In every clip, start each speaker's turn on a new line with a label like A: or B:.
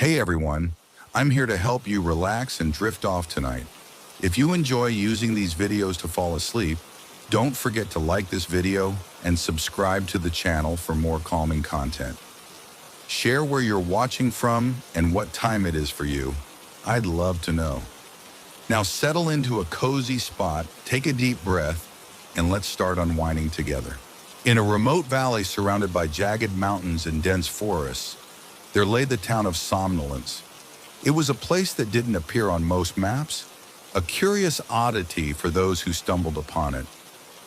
A: Hey everyone, I'm here to help you relax and drift off tonight. If you enjoy using these videos to fall asleep, don't forget to like this video and subscribe to the channel for more calming content. Share where you're watching from and what time it is for you. I'd love to know. Now settle into a cozy spot, take a deep breath, and let's start unwinding together. In a remote valley surrounded by jagged mountains and dense forests, there lay the town of Somnolence. It was a place that didn't appear on most maps, a curious oddity for those who stumbled upon it.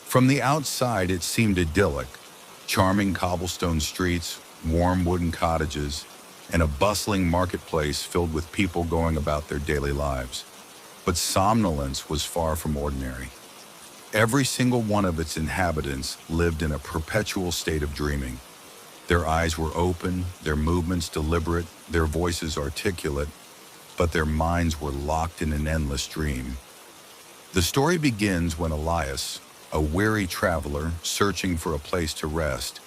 A: From the outside, it seemed idyllic, charming cobblestone streets, warm wooden cottages, and a bustling marketplace filled with people going about their daily lives. But Somnolence was far from ordinary. Every single one of its inhabitants lived in a perpetual state of dreaming. Their eyes were open, their movements deliberate, their voices articulate, but their minds were locked in an endless dream. The story begins when Elias, a weary traveler searching for a place to rest,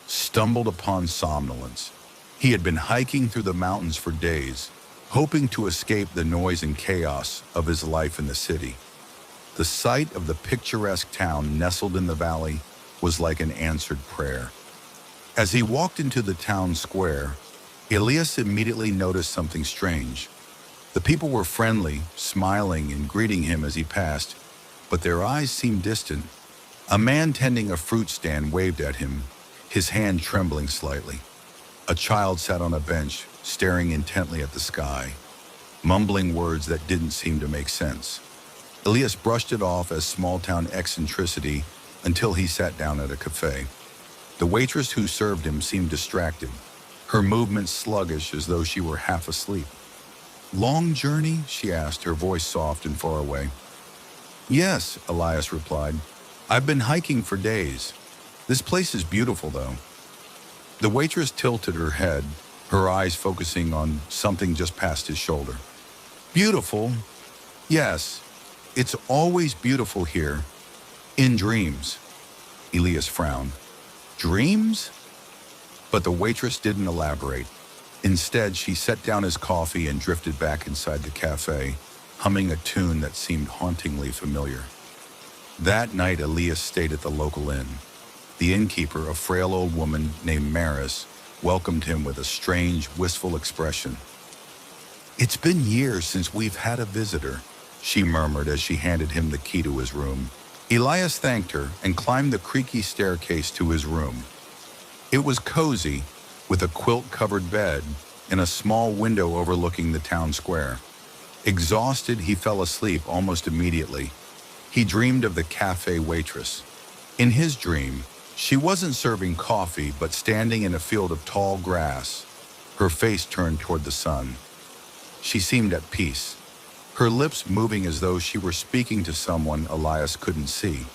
A: stumbled upon Somnolence. He had been hiking through the mountains for days, hoping to escape the noise and chaos of his life in the city. The sight of the picturesque town nestled in the valley was like an answered prayer. As he walked into the town square, Elias immediately noticed something strange. The people were friendly, smiling and greeting him as he passed, but their eyes seemed distant. A man tending a fruit stand waved at him, his hand trembling slightly. A child sat on a bench, staring intently at the sky, mumbling words that didn't seem to make sense. Elias brushed it off as small-town eccentricity until he sat down at a cafe. The waitress who served him seemed distracted, her movements sluggish as though she were half asleep. "Long journey?" she asked, her voice soft and far away. "Yes," Elias replied. "I've been hiking for days. This place is beautiful, though." The waitress tilted her head, her eyes focusing on something just past his shoulder. "Beautiful? Yes, it's always beautiful here. In dreams." Elias frowned. "Dreams?" But the waitress didn't elaborate. Instead, she set down his coffee and drifted back inside the cafe, humming a tune that seemed hauntingly familiar. That night, Elias stayed at the local inn. The innkeeper, a frail old woman named Maris, welcomed him with a strange, wistful expression. "It's been years since we've had a visitor," she murmured as she handed him the key to his room. Elias thanked her and climbed the creaky staircase to his room. It was cozy, with a quilt-covered bed and a small window overlooking the town square. Exhausted, he fell asleep almost immediately. He dreamed of the cafe waitress. In his dream, she wasn't serving coffee but standing in a field of tall grass, her face turned toward the sun. She seemed at peace, her lips moving as though she were speaking to someone Elias couldn't see.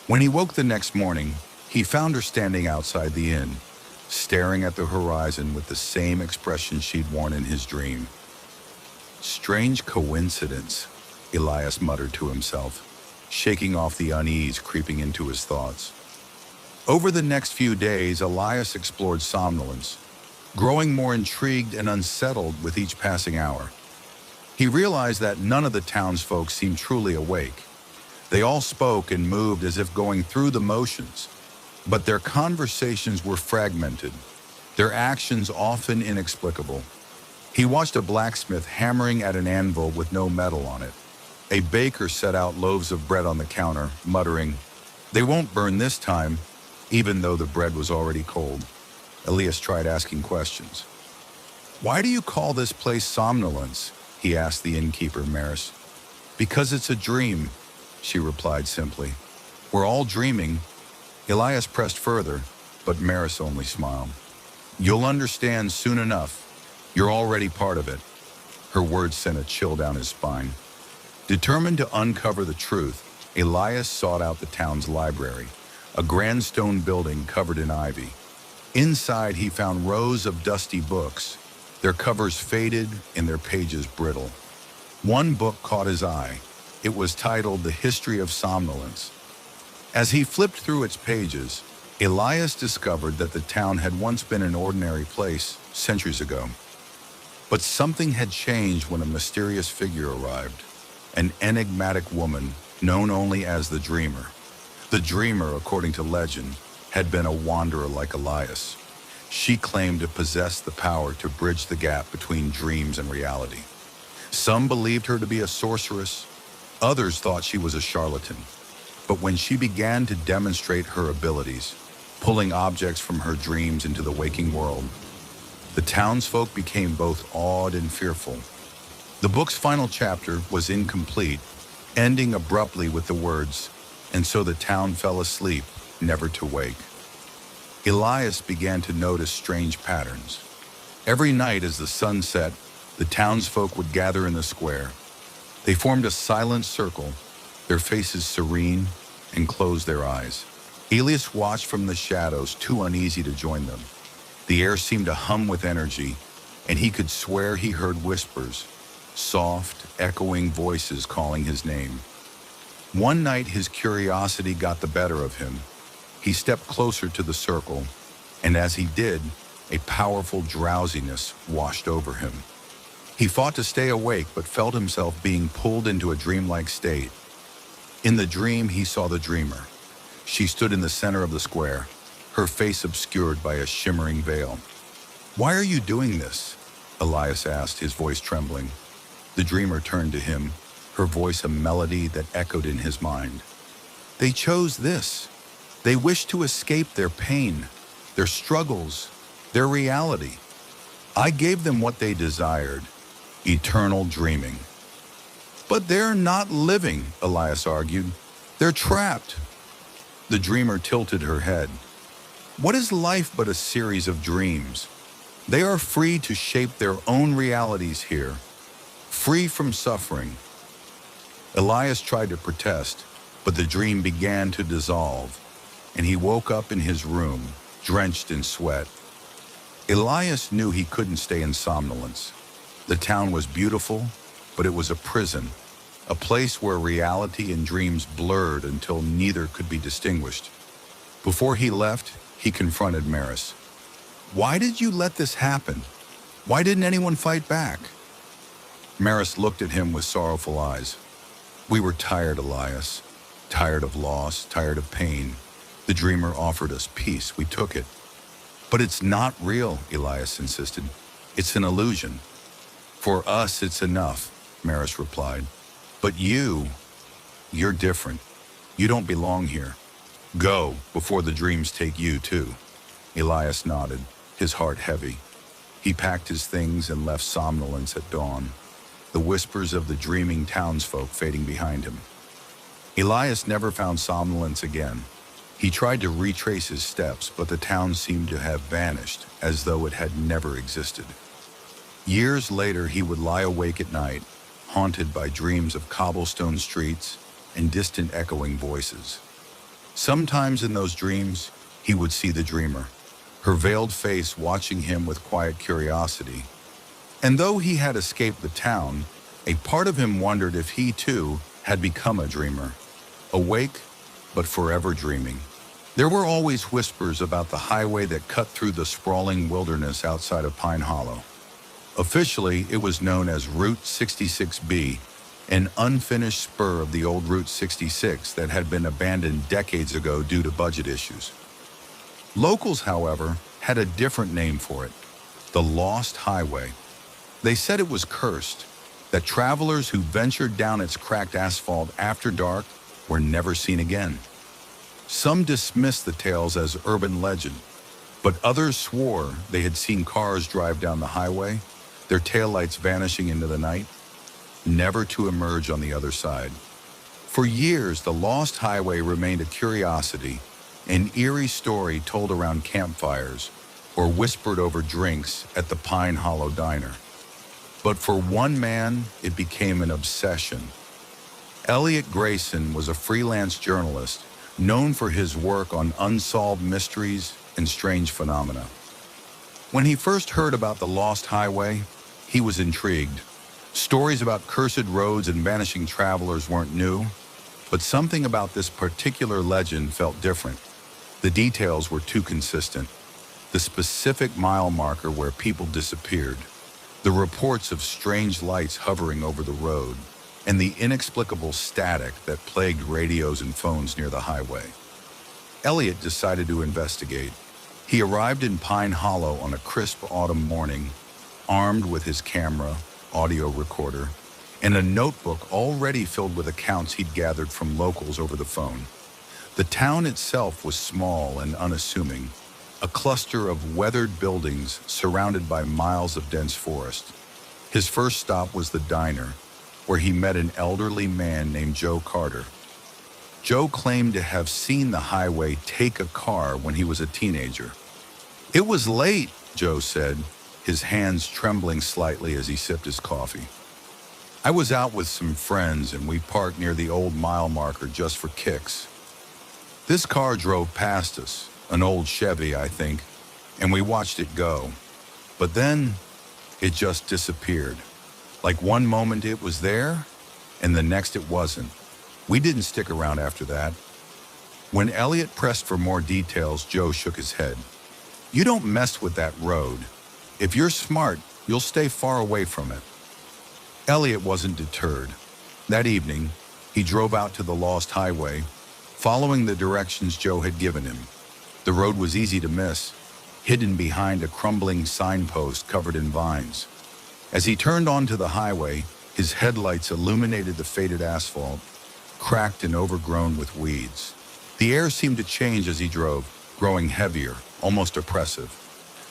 A: When he woke the next morning, he found her standing outside the inn, staring at the horizon with the same expression she'd worn in his dream. "Strange coincidence," Elias muttered to himself, shaking off the unease creeping into his thoughts. Over the next few days, Elias explored Somnolence, growing more intrigued and unsettled with each passing hour. He realized that none of the townsfolk seemed truly awake. They all spoke and moved as if going through the motions, but their conversations were fragmented, their actions often inexplicable. He watched a blacksmith hammering at an anvil with no metal on it. A baker set out loaves of bread on the counter, muttering, "They won't burn this time," even though the bread was already cold. Elias tried asking questions. "Why do you call this place Somnolence?" he asked the innkeeper, Maris. "Because it's a dream," she replied simply. "We're all dreaming." Elias pressed further, but Maris only smiled. "You'll understand soon enough. You're already part of it." Her words sent a chill down his spine. Determined to uncover the truth, Elias sought out the town's library, a grand stone building covered in ivy. Inside, he found rows of dusty books, their covers faded and their pages brittle. One book caught his eye. It was titled The History of Somnolence. As he flipped through its pages, Elias discovered that the town had once been an ordinary place centuries ago. But something had changed when a mysterious figure arrived, an enigmatic woman known only as the Dreamer. The Dreamer, according to legend, had been a wanderer like Elias. She claimed to possess the power to bridge the gap between dreams and reality. Some believed her to be a sorceress, others thought she was a charlatan. But when she began to demonstrate her abilities, pulling objects from her dreams into the waking world, the townsfolk became both awed and fearful. The book's final chapter was incomplete, ending abruptly with the words, "And so the town fell asleep, never to wake." Elias began to notice strange patterns. Every night as the sun set, the townsfolk would gather in the square. They formed a silent circle, their faces serene, and closed their eyes. Elias watched from the shadows, too uneasy to join them. The air seemed to hum with energy, and he could swear he heard whispers, soft, echoing voices calling his name. One night his curiosity got the better of him. He stepped closer to the circle, and as he did, a powerful drowsiness washed over him. He fought to stay awake, but felt himself being pulled into a dreamlike state. In the dream, he saw the Dreamer. She stood in the center of the square, her face obscured by a shimmering veil. "Why are you doing this?" Elias asked, his voice trembling. The Dreamer turned to him, her voice a melody that echoed in his mind. "They chose this. They wished to escape their pain, their struggles, their reality. I gave them what they desired, eternal dreaming." "But they're not living," Elias argued. "They're trapped." The Dreamer tilted her head. "What is life but a series of dreams? They are free to shape their own realities here, free from suffering." Elias tried to protest, but the dream began to dissolve, and he woke up in his room, drenched in sweat. Elias knew he couldn't stay in somnolence. The town was beautiful, but it was a prison, a place where reality and dreams blurred until neither could be distinguished. Before he left, he confronted Maris. "Why did you let this happen? Why didn't anyone fight back?" Maris looked at him with sorrowful eyes. "We were tired, Elias. Tired of loss, tired of pain. The Dreamer offered us peace. We took it." "But it's not real," Elias insisted. "It's an illusion." "For us, it's enough," Maris replied. "But you're different. You don't belong here. Go, before the dreams take you, too." Elias nodded, his heart heavy. He packed his things and left somnolence at dawn, the whispers of the dreaming townsfolk fading behind him. Elias never found somnolence again. He tried to retrace his steps, but the town seemed to have vanished, as though it had never existed. Years later, he would lie awake at night, haunted by dreams of cobblestone streets and distant echoing voices. Sometimes in those dreams, he would see the Dreamer, her veiled face watching him with quiet curiosity. And though he had escaped the town, a part of him wondered if he, too, had become a dreamer, awake but forever dreaming. There were always whispers about the highway that cut through the sprawling wilderness outside of Pine Hollow. Officially, it was known as Route 66B, an unfinished spur of the old Route 66 that had been abandoned decades ago due to budget issues. Locals, however, had a different name for it, the Lost Highway. They said it was cursed, that travelers who ventured down its cracked asphalt after dark were never seen again. Some dismissed the tales as urban legend, but others swore they had seen cars drive down the highway, their taillights vanishing into the night, never to emerge on the other side. For years, the Lost Highway remained a curiosity, an eerie story told around campfires or whispered over drinks at the Pine Hollow Diner. But for one man, it became an obsession. Elliot Grayson was a freelance journalist known for his work on unsolved mysteries and strange phenomena. When he first heard about the Lost Highway, he was intrigued. Stories about cursed roads and vanishing travelers weren't new, but something about this particular legend felt different. The details were too consistent. The specific mile marker where people disappeared, The reports of strange lights hovering over the road, and the inexplicable static that plagued radios and phones near the highway. Elliot decided to investigate. He arrived in Pine Hollow on a crisp autumn morning, armed with his camera, audio recorder, and a notebook already filled with accounts he'd gathered from locals over the phone. The town itself was small and unassuming, a cluster of weathered buildings surrounded by miles of dense forest. His first stop was the diner, where he met an elderly man named Joe Carter. Joe claimed to have seen the highway take a car when he was a teenager. "It was late," Joe said, his hands trembling slightly as he sipped his coffee. "I was out with some friends and we parked near the old mile marker just for kicks. This car drove past us, an old Chevy, I think, and we watched it go. But then it just disappeared. Like one moment it was there, and the next it wasn't. We didn't stick around after that." When Elliot pressed for more details, Joe shook his head. "You don't mess with that road. If you're smart, you'll stay far away from it." Elliot wasn't deterred. That evening, he drove out to the lost highway, following the directions Joe had given him. The road was easy to miss, hidden behind a crumbling signpost covered in vines. As he turned onto the highway, his headlights illuminated the faded asphalt, cracked and overgrown with weeds. The air seemed to change as he drove, growing heavier, almost oppressive.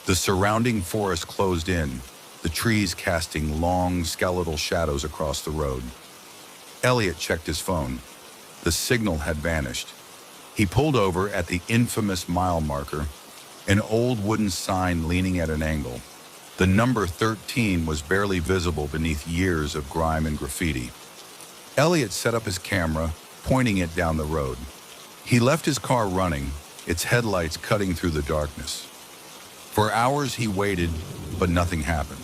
A: The surrounding forest closed in, the trees casting long, skeletal shadows across the road. Elliot checked his phone. The signal had vanished. He pulled over at the infamous mile marker, an old wooden sign leaning at an angle. The number 13 was barely visible beneath years of grime and graffiti. Elliot set up his camera, pointing it down the road. He left his car running, its headlights cutting through the darkness. For hours he waited, but nothing happened.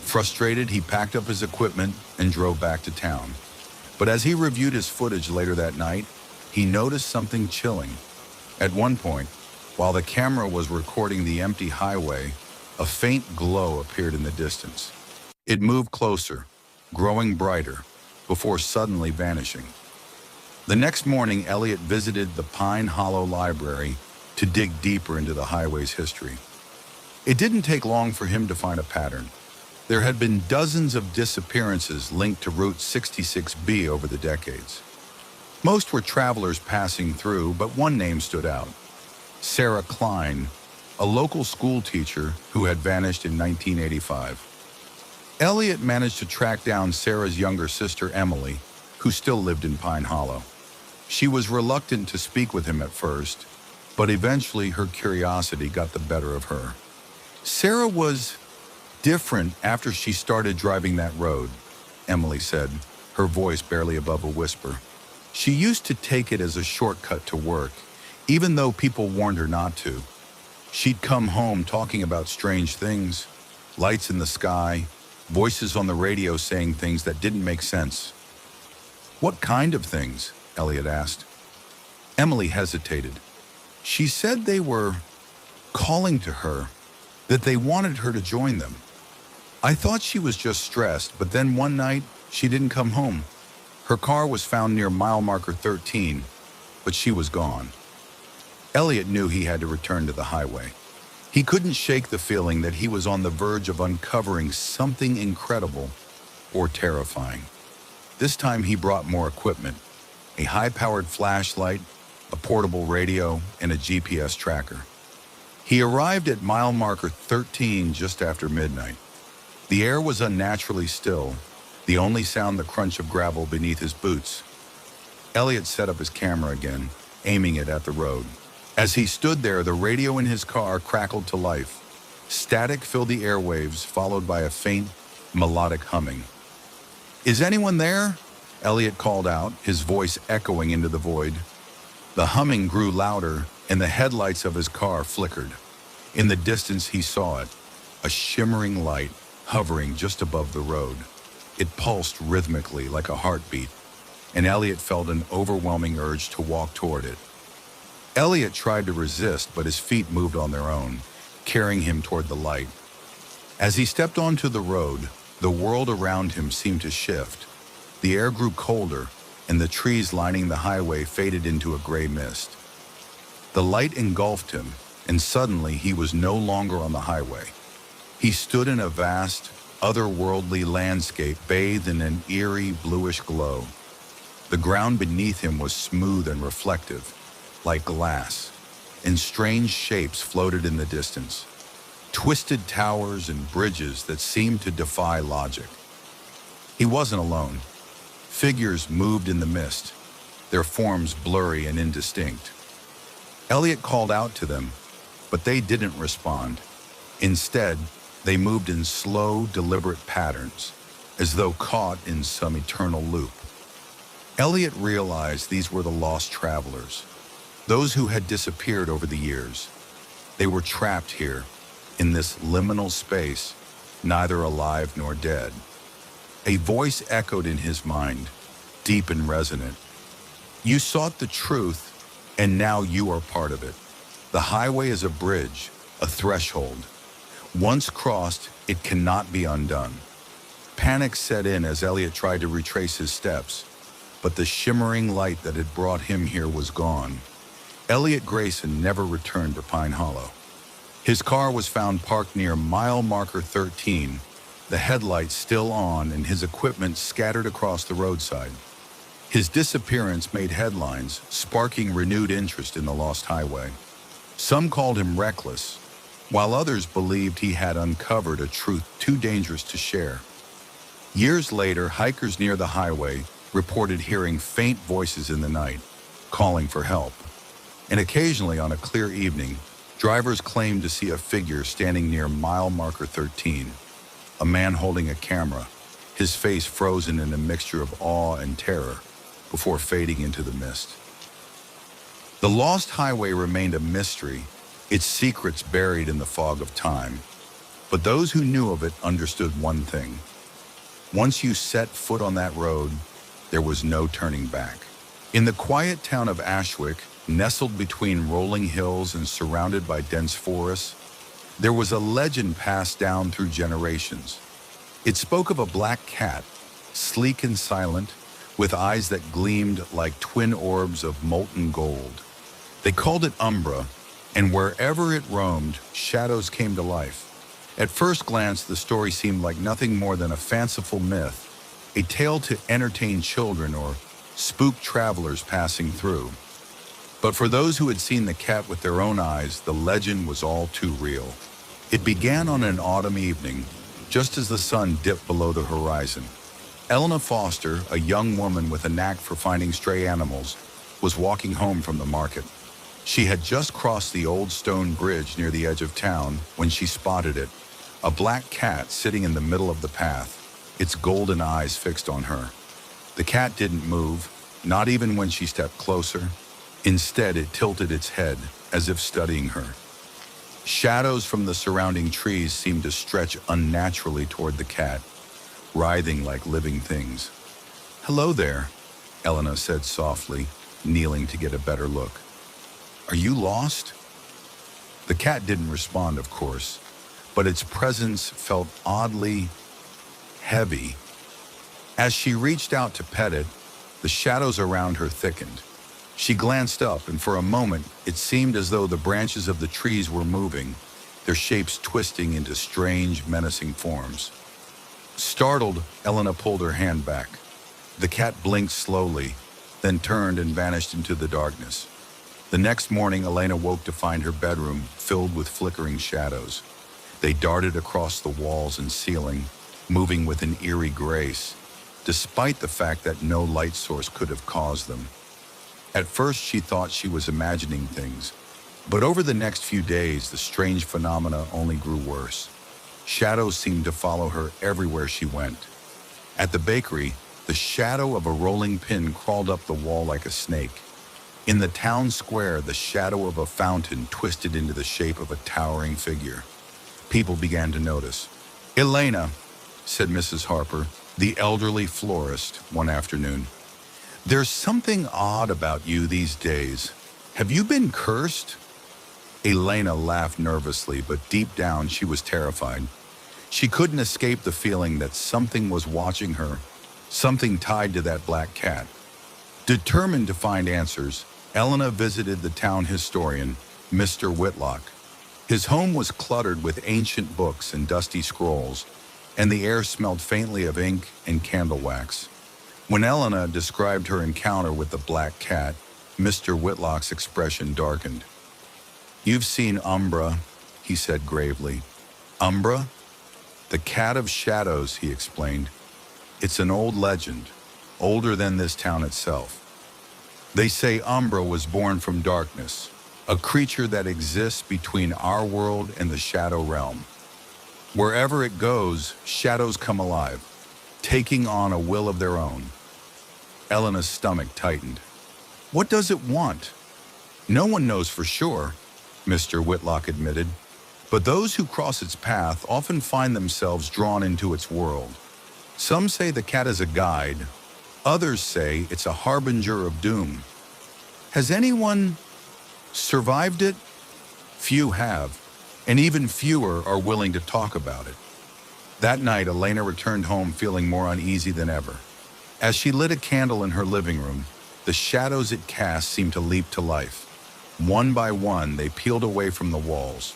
A: Frustrated, he packed up his equipment and drove back to town. But as he reviewed his footage later that night, he noticed something chilling. At one point, while the camera was recording the empty highway, a faint glow appeared in the distance. It moved closer, growing brighter, before suddenly vanishing. The next morning, Elliot visited the Pine Hollow Library to dig deeper into the highway's history. It didn't take long for him to find a pattern. There had been dozens of disappearances linked to Route 66B over the decades. Most were travelers passing through, but one name stood out: Sarah Klein, a local school teacher who had vanished in 1985. Elliot managed to track down Sarah's younger sister, Emily, who still lived in Pine Hollow. She was reluctant to speak with him at first, but eventually her curiosity got the better of her. "Sarah was different after she started driving that road," Emily said, her voice barely above a whisper. "She used to take it as a shortcut to work, even though people warned her not to. She'd come home talking about strange things, lights in the sky, voices on the radio saying things that didn't make sense." "What kind of things?" Elliot asked. Emily hesitated. "She said they were calling to her, that they wanted her to join them. I thought she was just stressed, but then one night, she didn't come home. Her car was found near mile marker 13, but she was gone." Elliot knew he had to return to the highway. He couldn't shake the feeling that he was on the verge of uncovering something incredible or terrifying. This time he brought more equipment: a high-powered flashlight, a portable radio, and a GPS tracker. He arrived at mile marker 13 just after midnight. The air was unnaturally still, the only sound the crunch of gravel beneath his boots. Elliot set up his camera again, aiming it at the road. As he stood there, the radio in his car crackled to life. Static filled the airwaves, followed by a faint, melodic humming. "Is anyone there?" Elliot called out, his voice echoing into the void. The humming grew louder, and the headlights of his car flickered. In the distance, he saw it, a shimmering light hovering just above the road. It pulsed rhythmically like a heartbeat, and Elliot felt an overwhelming urge to walk toward it. Elliot tried to resist, but his feet moved on their own, carrying him toward the light. As he stepped onto the road, the world around him seemed to shift. The air grew colder, and the trees lining the highway faded into a gray mist. The light engulfed him, and suddenly he was no longer on the highway. He stood in a vast, otherworldly landscape bathed in an eerie, bluish glow. The ground beneath him was smooth and reflective, like glass, and strange shapes floated in the distance. Twisted towers and bridges that seemed to defy logic. He wasn't alone. Figures moved in the mist, their forms blurry and indistinct. Elliot called out to them, but they didn't respond. Instead, they moved in slow, deliberate patterns, as though caught in some eternal loop. Elliot realized these were the lost travelers, those who had disappeared over the years. They were trapped here, in this liminal space, neither alive nor dead. A voice echoed in his mind, deep and resonant. You sought the truth, and now you are part of it. The highway is a bridge, a threshold. Once crossed, it cannot be undone. Panic set in as Elliot tried to retrace his steps, but the shimmering light that had brought him here was gone. Elliot Grayson never returned to Pine Hollow. His car was found parked near mile marker 13, the headlights still on and his equipment scattered across the roadside. His disappearance made headlines, sparking renewed interest in the lost highway. Some called him reckless, while others believed he had uncovered a truth too dangerous to share. Years later, hikers near the highway reported hearing faint voices in the night, calling for help. And occasionally, on a clear evening, drivers claimed to see a figure standing near mile marker 13, a man holding a camera, his face frozen in a mixture of awe and terror, before fading into the mist. The lost highway remained a mystery, its secrets buried in the fog of time. But those who knew of it understood one thing. Once you set foot on that road, there was no turning back. In the quiet town of Ashwick, nestled between rolling hills and surrounded by dense forests, there was a legend passed down through generations. It spoke of a black cat, sleek and silent, with eyes that gleamed like twin orbs of molten gold. They called it Umbra, and wherever it roamed, shadows came to life. At first glance, the story seemed like nothing more than a fanciful myth, a tale to entertain children or spook travelers passing through. But for those who had seen the cat with their own eyes, the legend was all too real. It began on an autumn evening, just as the sun dipped below the horizon. Elena Foster, a young woman with a knack for finding stray animals, was walking home from the market. She had just crossed the old stone bridge near the edge of town when she spotted it, a black cat sitting in the middle of the path, its golden eyes fixed on her. The cat didn't move, not even when she stepped closer. Instead, it tilted its head, as if studying her. Shadows from the surrounding trees seemed to stretch unnaturally toward the cat, writhing like living things. "Hello there," Elena said softly, kneeling to get a better look. "Are you lost?" The cat didn't respond, of course, but its presence felt oddly heavy. As she reached out to pet it, the shadows around her thickened. She glanced up, and for a moment, it seemed as though the branches of the trees were moving, their shapes twisting into strange, menacing forms. Startled, Elena pulled her hand back. The cat blinked slowly, then turned and vanished into the darkness. The next morning, Elena woke to find her bedroom filled with flickering shadows. They darted across the walls and ceiling, moving with an eerie grace, despite the fact that no light source could have caused them. At first, she thought she was imagining things, but over the next few days, the strange phenomena only grew worse. Shadows seemed to follow her everywhere she went. At the bakery, the shadow of a rolling pin crawled up the wall like a snake. In the town square, the shadow of a fountain twisted into the shape of a towering figure. People began to notice. "Elena," said Mrs. Harper, the elderly florist, one afternoon, "there's something odd about you these days. Have you been cursed?" Elena laughed nervously, but deep down she was terrified. She couldn't escape the feeling that something was watching her, something tied to that black cat. Determined to find answers, Elena visited the town historian, Mr. Whitlock. His home was cluttered with ancient books and dusty scrolls, and the air smelled faintly of ink and candle wax. When Elena described her encounter with the black cat, Mr. Whitlock's expression darkened. "You've seen Umbra," he said gravely. "Umbra? The cat of shadows," he explained. "It's an old legend, older than this town itself. They say Umbra was born from darkness, a creature that exists between our world and the shadow realm. Wherever it goes, shadows come alive, taking on a will of their own." Elena's stomach tightened. "What does it want?" "No one knows for sure," Mr. Whitlock admitted, "but those who cross its path often find themselves drawn into its world. Some say the cat is a guide, others say it's a harbinger of doom. Has anyone survived it? Few have, and even fewer are willing to talk about it." That night, Elena returned home feeling more uneasy than ever. As she lit a candle in her living room, the shadows it cast seemed to leap to life. One by one, they peeled away from the walls,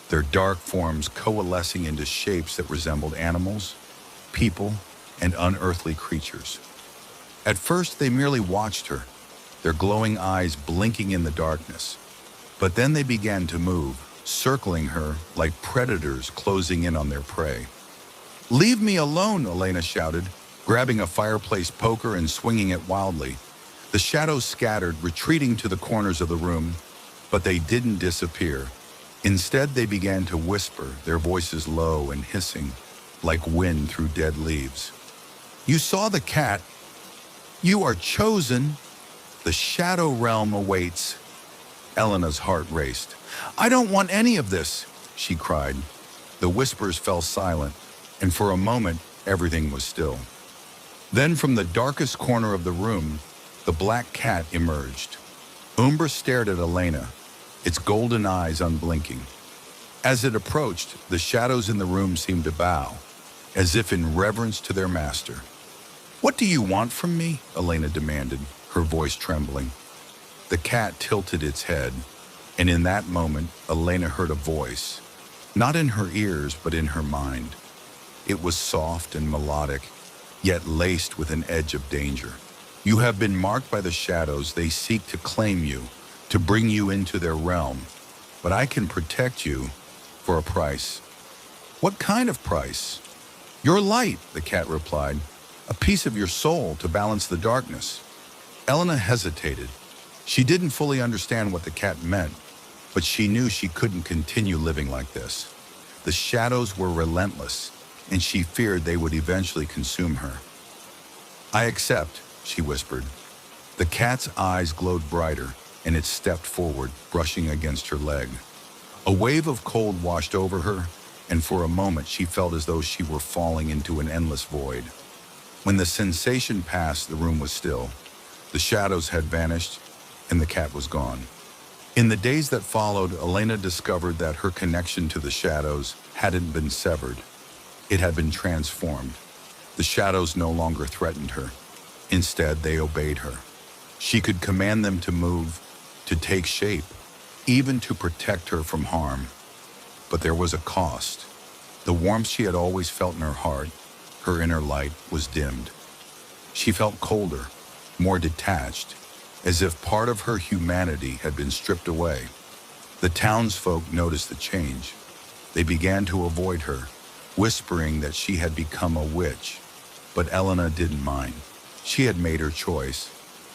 A: their dark forms coalescing into shapes that resembled animals, people, and unearthly creatures. At first, they merely watched her, their glowing eyes blinking in the darkness. But then they began to move, circling her like predators closing in on their prey. "Leave me alone," Elena shouted, grabbing a fireplace poker and swinging it wildly. The shadows scattered, retreating to the corners of the room, but they didn't disappear. Instead, they began to whisper, their voices low and hissing, like wind through dead leaves. "You saw the cat. You are chosen. The shadow realm awaits." Elena's heart raced. "I don't want any of this," she cried. The whispers fell silent, and for a moment, everything was still. Then from the darkest corner of the room, the black cat emerged. Umbra stared at Elena, its golden eyes unblinking. As it approached, the shadows in the room seemed to bow, as if in reverence to their master. "What do you want from me?" Elena demanded, her voice trembling. The cat tilted its head, and in that moment, Elena heard a voice, not in her ears, but in her mind. It was soft and melodic, yet laced with an edge of danger. "You have been marked by the shadows. They seek to claim you, to bring you into their realm. But I can protect you for a price." "What kind of price?" "Your light," the cat replied. "A piece of your soul to balance the darkness." Elena hesitated. She didn't fully understand what the cat meant, but she knew she couldn't continue living like this. The shadows were relentless, and she feared they would eventually consume her. "I accept," she whispered. The cat's eyes glowed brighter, and it stepped forward, brushing against her leg. A wave of cold washed over her, and for a moment she felt as though she were falling into an endless void. When the sensation passed, the room was still. The shadows had vanished, and the cat was gone. In the days that followed, Elena discovered that her connection to the shadows hadn't been severed. It had been transformed. The shadows no longer threatened her. Instead, they obeyed her. She could command them to move, to take shape, even to protect her from harm. But there was a cost. The warmth she had always felt in her heart, her inner light, was dimmed. She felt colder, more detached, as if part of her humanity had been stripped away. The townsfolk noticed the change. They began to avoid her, whispering that she had become a witch. But Elena didn't mind. She had made her choice,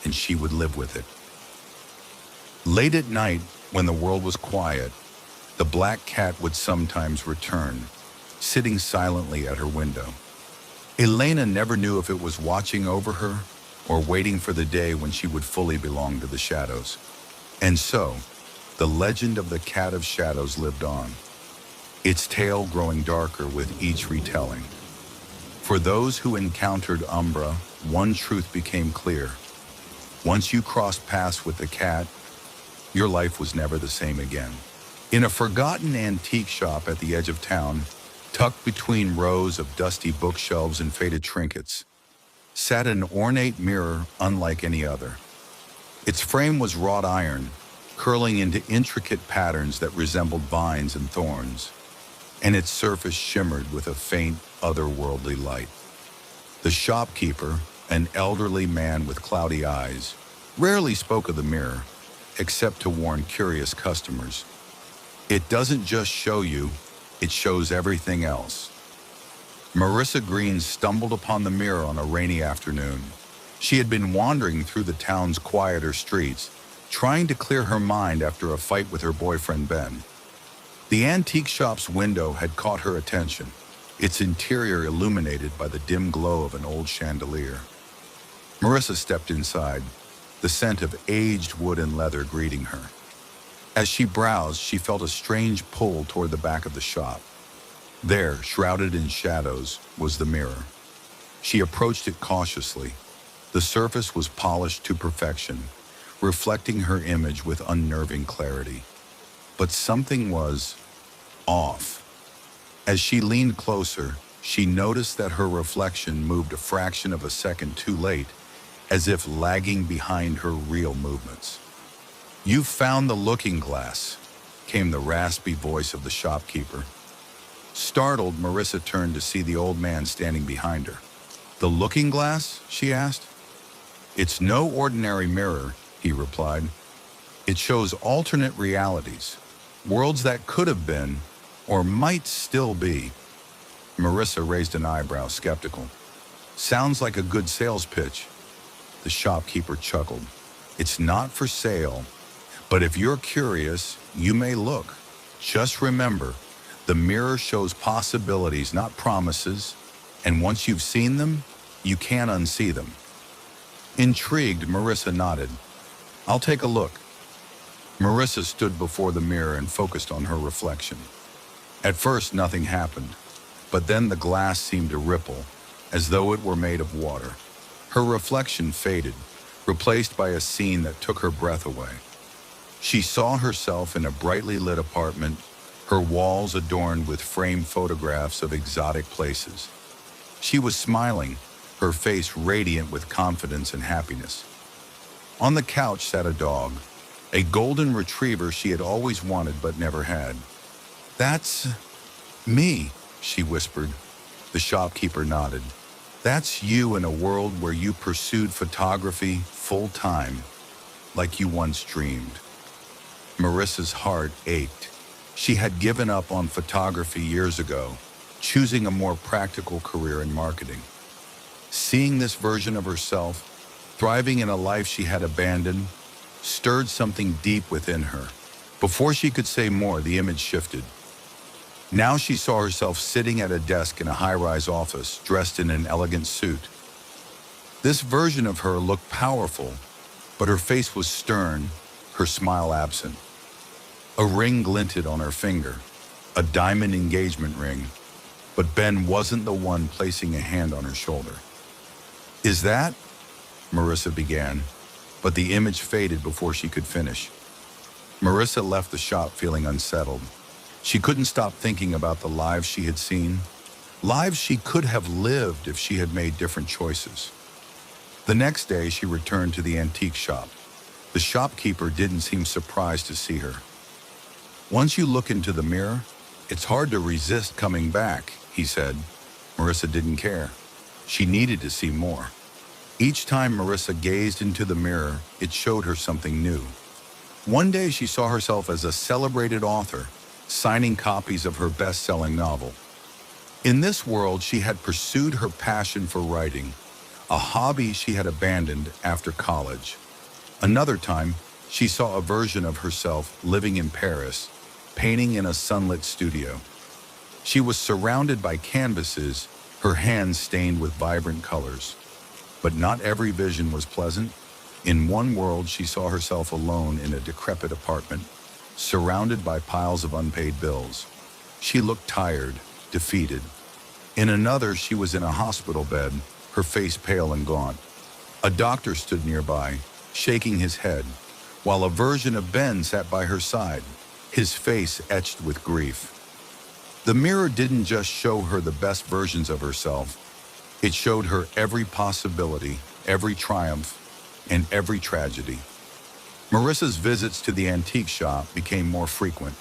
A: and she would live with it. Late at night, when the world was quiet, the black cat would sometimes return, sitting silently at her window. Elena never knew if it was watching over her or waiting for the day when she would fully belong to the shadows. And so, the legend of the Cat of Shadows lived on, its tale growing darker with each retelling. For those who encountered Umbra, one truth became clear. Once you crossed paths with the cat, your life was never the same again. In a forgotten antique shop at the edge of town, Tucked between rows of dusty bookshelves and faded trinkets, sat an ornate mirror unlike any other. Its frame was wrought iron, curling into intricate patterns that resembled vines and thorns, and its surface shimmered with a faint, otherworldly light. The shopkeeper, an elderly man with cloudy eyes, rarely spoke of the mirror, except to warn curious customers. It doesn't just show you, it shows everything else. Marissa Green stumbled upon the mirror on a rainy afternoon. She had been wandering through the town's quieter streets, trying to clear her mind after a fight with her boyfriend Ben. The antique shop's window had caught her attention, its interior illuminated by the dim glow of an old chandelier. Marissa stepped inside, the scent of aged wood and leather greeting her. As she browsed, she felt a strange pull toward the back of the shop. There, shrouded in shadows, was the mirror. She approached it cautiously. The surface was polished to perfection, reflecting her image with unnerving clarity. But something was off. As she leaned closer, she noticed that her reflection moved a fraction of a second too late, as if lagging behind her real movements. "You've found the looking glass," came the raspy voice of the shopkeeper. Startled, Marissa turned to see the old man standing behind her. "The looking glass?" she asked. "It's no ordinary mirror," he replied. "It shows alternate realities, worlds that could have been, or might still be." Marissa raised an eyebrow, skeptical. "Sounds like a good sales pitch." The shopkeeper chuckled. "It's not for sale, but if you're curious, you may look. Just remember, the mirror shows possibilities, not promises, and once you've seen them, you can't unsee them." Intrigued, Marissa nodded. "I'll take a look." Marissa stood before the mirror and focused on her reflection. At first, nothing happened, but then the glass seemed to ripple, as though it were made of water. Her reflection faded, replaced by a scene that took her breath away. She saw herself in a brightly lit apartment, her walls adorned with framed photographs of exotic places. She was smiling, her face radiant with confidence and happiness. On the couch sat a dog, a golden retriever she had always wanted but never had. "That's me," she whispered. The shopkeeper nodded. "That's you in a world where you pursued photography full-time, like you once dreamed." Marissa's heart ached. She had given up on photography years ago, choosing a more practical career in marketing. Seeing this version of herself, thriving in a life she had abandoned, stirred something deep within her. Before she could say more, the image shifted. Now she saw herself sitting at a desk in a high-rise office, dressed in an elegant suit. This version of her looked powerful, but her face was stern, her smile absent. A ring glinted on her finger, a diamond engagement ring, but Ben wasn't the one placing a hand on her shoulder. "Is that?" Marissa began, but the image faded before she could finish. Marissa left the shop feeling unsettled. She couldn't stop thinking about the lives she had seen, lives she could have lived if she had made different choices. The next day, she returned to the antique shop. The shopkeeper didn't seem surprised to see her. "Once you look into the mirror, it's hard to resist coming back," he said. Marissa didn't care. She needed to see more. Each time Marissa gazed into the mirror, it showed her something new. One day she saw herself as a celebrated author, signing copies of her best-selling novel. In this world, she had pursued her passion for writing, a hobby she had abandoned after college. Another time, she saw a version of herself living in Paris, painting in a sunlit studio. She was surrounded by canvases, her hands stained with vibrant colors. But not every vision was pleasant. In one world, she saw herself alone in a decrepit apartment, surrounded by piles of unpaid bills. She looked tired, defeated. In another, she was in a hospital bed, her face pale and gaunt. A doctor stood nearby, shaking his head, while a version of Ben sat by her side, his face etched with grief. The mirror didn't just show her the best versions of herself, it showed her every possibility, every triumph, and every tragedy. Marissa's visits to the antique shop became more frequent.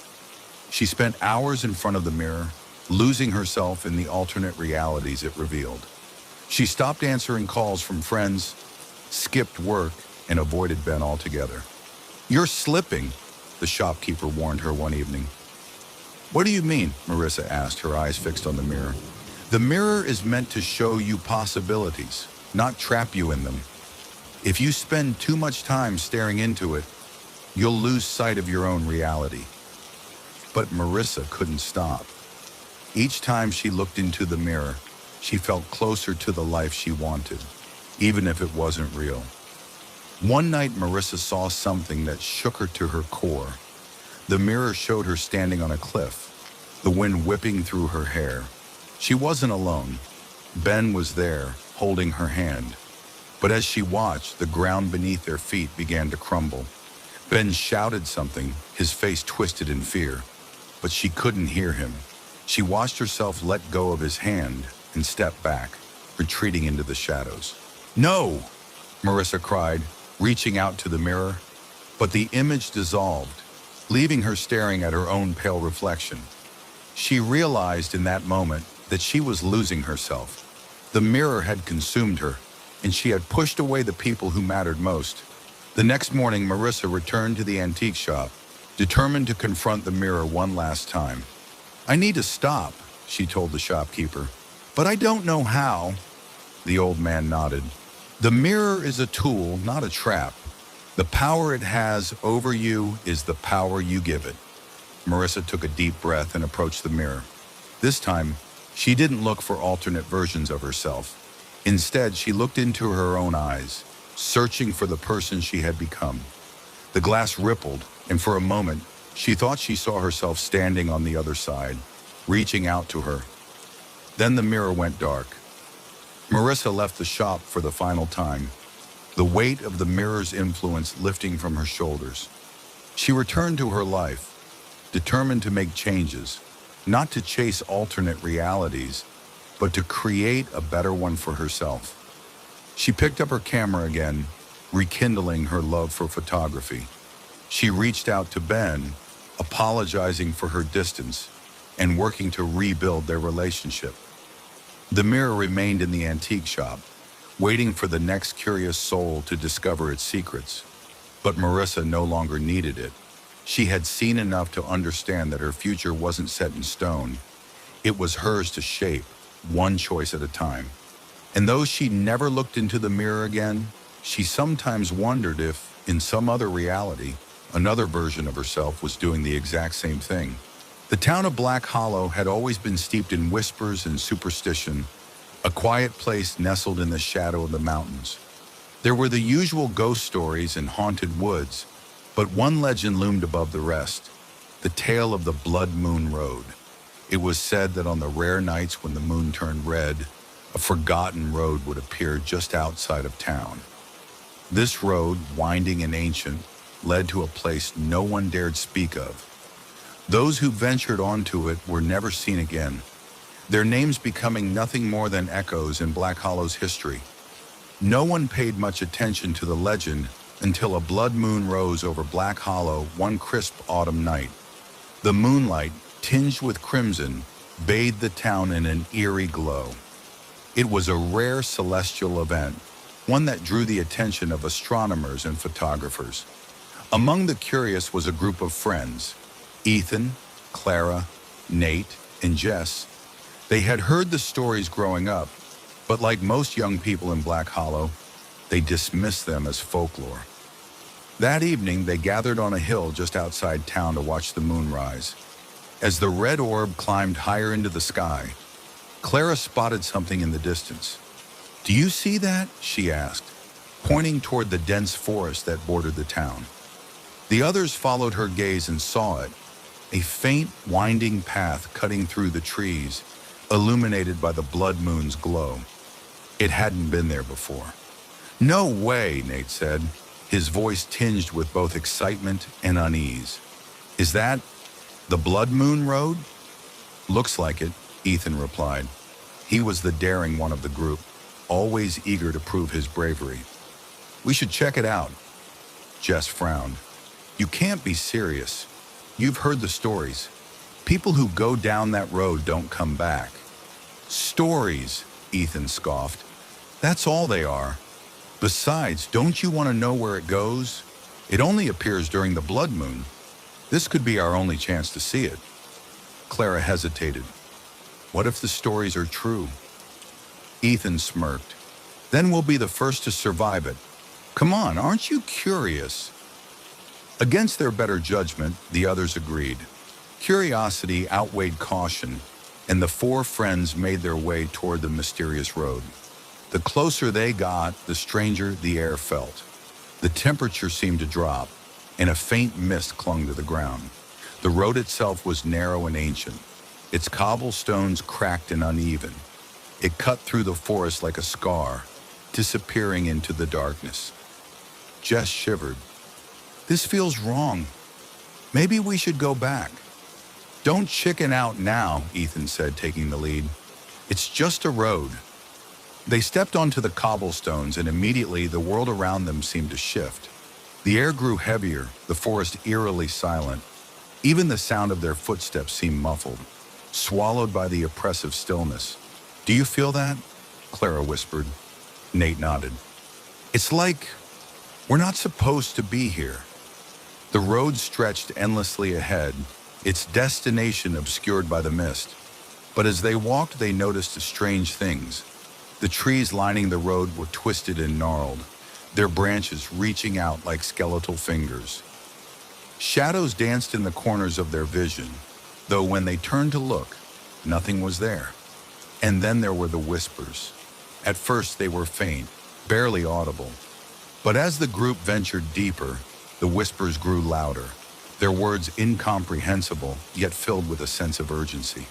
A: She spent hours in front of the mirror, losing herself in the alternate realities it revealed. She stopped answering calls from friends, skipped work, and avoided Ben altogether. "You're slipping," the shopkeeper warned her one evening. "What do you mean?" Marissa asked, her eyes fixed on the mirror. "The mirror is meant to show you possibilities, not trap you in them. If you spend too much time staring into it, you'll lose sight of your own reality." But Marissa couldn't stop. Each time she looked into the mirror, she felt closer to the life she wanted, even if it wasn't real. One night, Marissa saw something that shook her to her core. The mirror showed her standing on a cliff, the wind whipping through her hair. She wasn't alone. Ben was there, holding her hand. But as she watched, the ground beneath their feet began to crumble. Ben shouted something, his face twisted in fear, but she couldn't hear him. She watched herself let go of his hand and step back, retreating into the shadows. "No!" Marissa cried, reaching out to the mirror. But the image dissolved, leaving her staring at her own pale reflection. She realized in that moment that she was losing herself. The mirror had consumed her, and she had pushed away the people who mattered most. The next morning, Marissa returned to the antique shop, determined to confront the mirror one last time. "I need to stop," she told the shopkeeper, "but I don't know how." The old man nodded. "The mirror is a tool, not a trap. The power it has over you is the power you give it." Marissa took a deep breath and approached the mirror. This time, she didn't look for alternate versions of herself. Instead, she looked into her own eyes, searching for the person she had become. The glass rippled, and for a moment, she thought she saw herself standing on the other side, reaching out to her. Then the mirror went dark. Marissa left the shop for the final time, the weight of the mirror's influence lifting from her shoulders. She returned to her life, determined to make changes, not to chase alternate realities, but to create a better one for herself. She picked up her camera again, rekindling her love for photography. She reached out to Ben, apologizing for her distance and working to rebuild their relationship. The mirror remained in the antique shop, waiting for the next curious soul to discover its secrets. But Marissa no longer needed it. She had seen enough to understand that her future wasn't set in stone. It was hers to shape, one choice at a time. And though she never looked into the mirror again, she sometimes wondered if, in some other reality, another version of herself was doing the exact same thing. The town of Black Hollow had always been steeped in whispers and superstition, a quiet place nestled in the shadow of the mountains. There were the usual ghost stories and haunted woods, but one legend loomed above the rest, the tale of the Blood Moon Road. It was said that on the rare nights when the moon turned red, a forgotten road would appear just outside of town. This road, winding and ancient, led to a place no one dared speak of. Those who ventured onto it were never seen again, their names becoming nothing more than echoes in Black Hollow's history. No one paid much attention to the legend until a blood moon rose over Black Hollow one crisp autumn night. The moonlight, tinged with crimson, bathed the town in an eerie glow. It was a rare celestial event, one that drew the attention of astronomers and photographers. Among the curious was a group of friends, Ethan, Clara, Nate, and Jess. They had heard the stories growing up, but like most young people in Black Hollow, they dismissed them as folklore. That evening, they gathered on a hill just outside town to watch the moon rise. As the red orb climbed higher into the sky, Clara spotted something in the distance. "Do you see that?" she asked, pointing toward the dense forest that bordered the town. The others followed her gaze and saw it, a faint, winding path cutting through the trees, illuminated by the blood moon's glow. It hadn't been there before. "No way," Nate said, his voice tinged with both excitement and unease. "Is that the Blood Moon Road?" Looks like it, Ethan replied. He was the daring one of the group, always eager to prove his bravery. We should check it out. Jess frowned. You can't be serious. You've heard the stories. People who go down that road don't come back. Stories, Ethan scoffed. That's all they are. Besides, don't you want to know where it goes? It only appears during the blood moon. This could be our only chance to see it. Clara hesitated. What if the stories are true? Ethan smirked. Then we'll be the first to survive it. Come on, aren't you curious? Against their better judgment, the others agreed. Curiosity outweighed caution, and the four friends made their way toward the mysterious road. The closer they got, the stranger the air felt. The temperature seemed to drop, and a faint mist clung to the ground. The road itself was narrow and ancient. Its cobblestones cracked and uneven. It cut through the forest like a scar, disappearing into the darkness. Jess shivered. This feels wrong. Maybe we should go back. Don't chicken out now, Ethan said, taking the lead. It's just a road. They stepped onto the cobblestones, and immediately the world around them seemed to shift. The air grew heavier, the forest eerily silent. Even the sound of their footsteps seemed muffled, swallowed by the oppressive stillness. Do you feel that? Clara whispered. Nate nodded. It's like we're not supposed to be here. The road stretched endlessly ahead, its destination obscured by the mist. But as they walked, they noticed strange things. The trees lining the road were twisted and gnarled, their branches reaching out like skeletal fingers. Shadows danced in the corners of their vision, though when they turned to look, nothing was there. And then there were the whispers. At first they were faint, barely audible. But as the group ventured deeper, the whispers grew louder, their words incomprehensible, yet filled with a sense of urgency.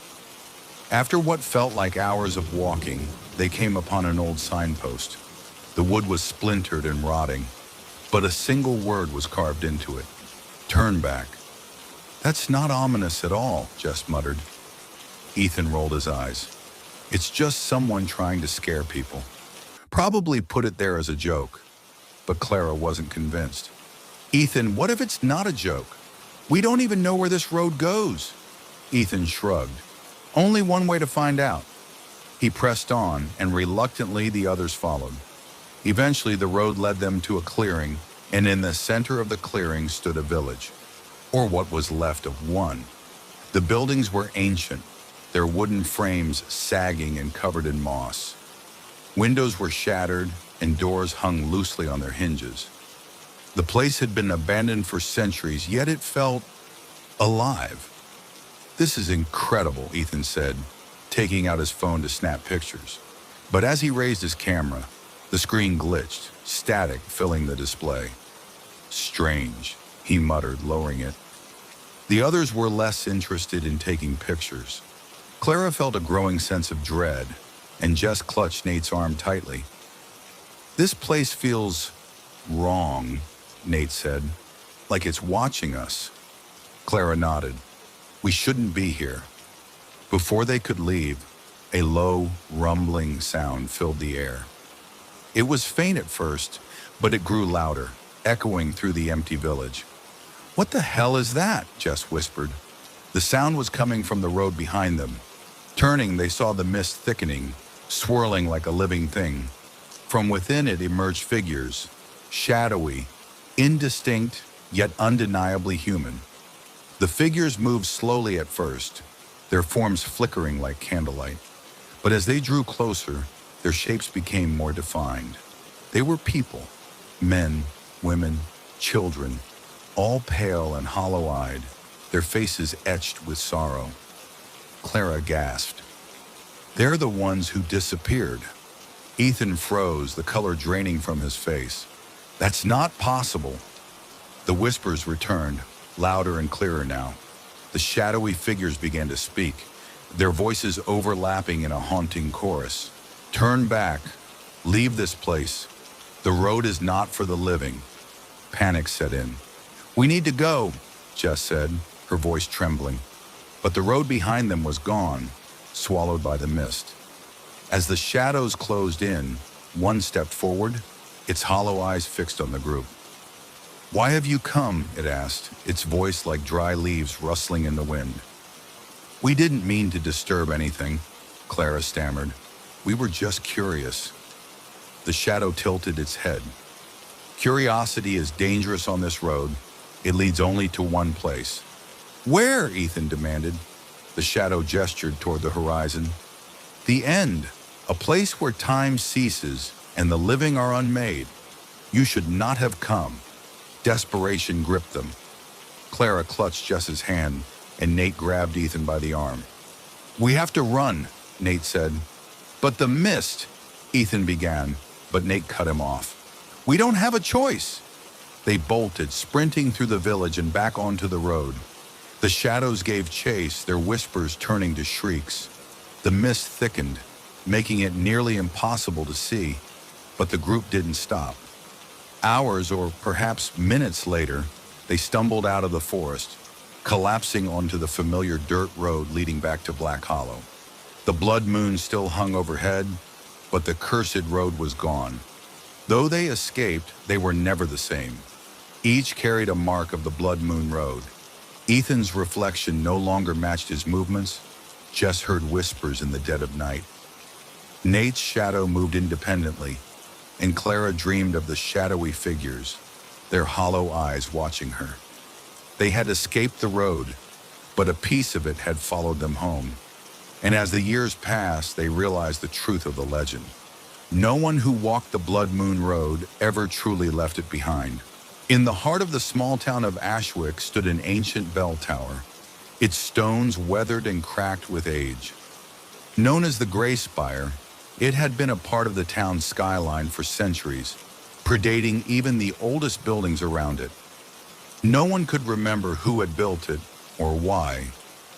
A: After what felt like hours of walking, they came upon an old signpost. The wood was splintered and rotting, but a single word was carved into it. Turn back. That's not ominous at all, Jess muttered. Ethan rolled his eyes. It's just someone trying to scare people. Probably put it there as a joke. But Clara wasn't convinced. Ethan, what if it's not a joke? We don't even know where this road goes. Ethan shrugged. Only one way to find out. He pressed on, and reluctantly the others followed. Eventually the road led them to a clearing, and in the center of the clearing stood a village, or what was left of one. The buildings were ancient, their wooden frames sagging and covered in moss. Windows were shattered, and doors hung loosely on their hinges. The place had been abandoned for centuries, yet it felt alive. This is incredible, Ethan said, taking out his phone to snap pictures. But as he raised his camera, the screen glitched, static filling the display. Strange, he muttered, lowering it. The others were less interested in taking pictures. Clara felt a growing sense of dread, and Jess clutched Nate's arm tightly. This place feels wrong, Nate said, like it's watching us. Clara nodded. We shouldn't be here. Before they could leave, a low, rumbling sound filled the air. It was faint at first, but it grew louder, echoing through the empty village. What the hell is that? Jess whispered. The sound was coming from the road behind them. Turning, they saw the mist thickening, swirling like a living thing. From within it emerged figures, shadowy, indistinct, yet undeniably human. The figures moved slowly at first, their forms flickering like candlelight. But as they drew closer, their shapes became more defined. They were people, men, women, children, all pale and hollow-eyed, their faces etched with sorrow. Clara gasped. They're the ones who disappeared. Ethan froze, the color draining from his face. That's not possible. The whispers returned, louder and clearer now. The shadowy figures began to speak, their voices overlapping in a haunting chorus. Turn back. Leave this place. The road is not for the living. Panic set in. We need to go, Jess said, her voice trembling. but the road behind them was gone, swallowed by the mist. As the shadows closed in, one stepped forward, its hollow eyes fixed on the group. "Why have you come?" it asked, its voice like dry leaves rustling in the wind. "We didn't mean to disturb anything," Clara stammered. "We were just curious." The shadow tilted its head. "Curiosity is dangerous on this road. It leads only to one place." "Where?" Ethan demanded. The shadow gestured toward the horizon. "The end, a place where time ceases and the living are unmade. You should not have come." Desperation gripped them. Clara clutched Jess's hand, and Nate grabbed Ethan by the arm. "We have to run," Nate said. "But the mist," Ethan began, but Nate cut him off. "We don't have a choice." They bolted, sprinting through the village and back onto the road. The shadows gave chase, their whispers turning to shrieks. The mist thickened, making it nearly impossible to see, but the group didn't stop. Hours or perhaps minutes later, they stumbled out of the forest, collapsing onto the familiar dirt road leading back to Black Hollow. The blood moon still hung overhead, but the cursed road was gone. Though they escaped, they were never the same. Each carried a mark of the blood moon road. Ethan's reflection no longer matched his movements, Jess heard whispers in the dead of night. Nate's shadow moved independently, and Clara dreamed of the shadowy figures, their hollow eyes watching her. They had escaped the road, but a piece of it had followed them home. And as the years passed, they realized the truth of the legend. No one who walked the Blood Moon Road ever truly left it behind. In the heart of the small town of Ashwick stood an ancient bell tower, its stones weathered and cracked with age. Known as the Gray Spire, it had been a part of the town's skyline for centuries, predating even the oldest buildings around it. No one could remember who had built it or why,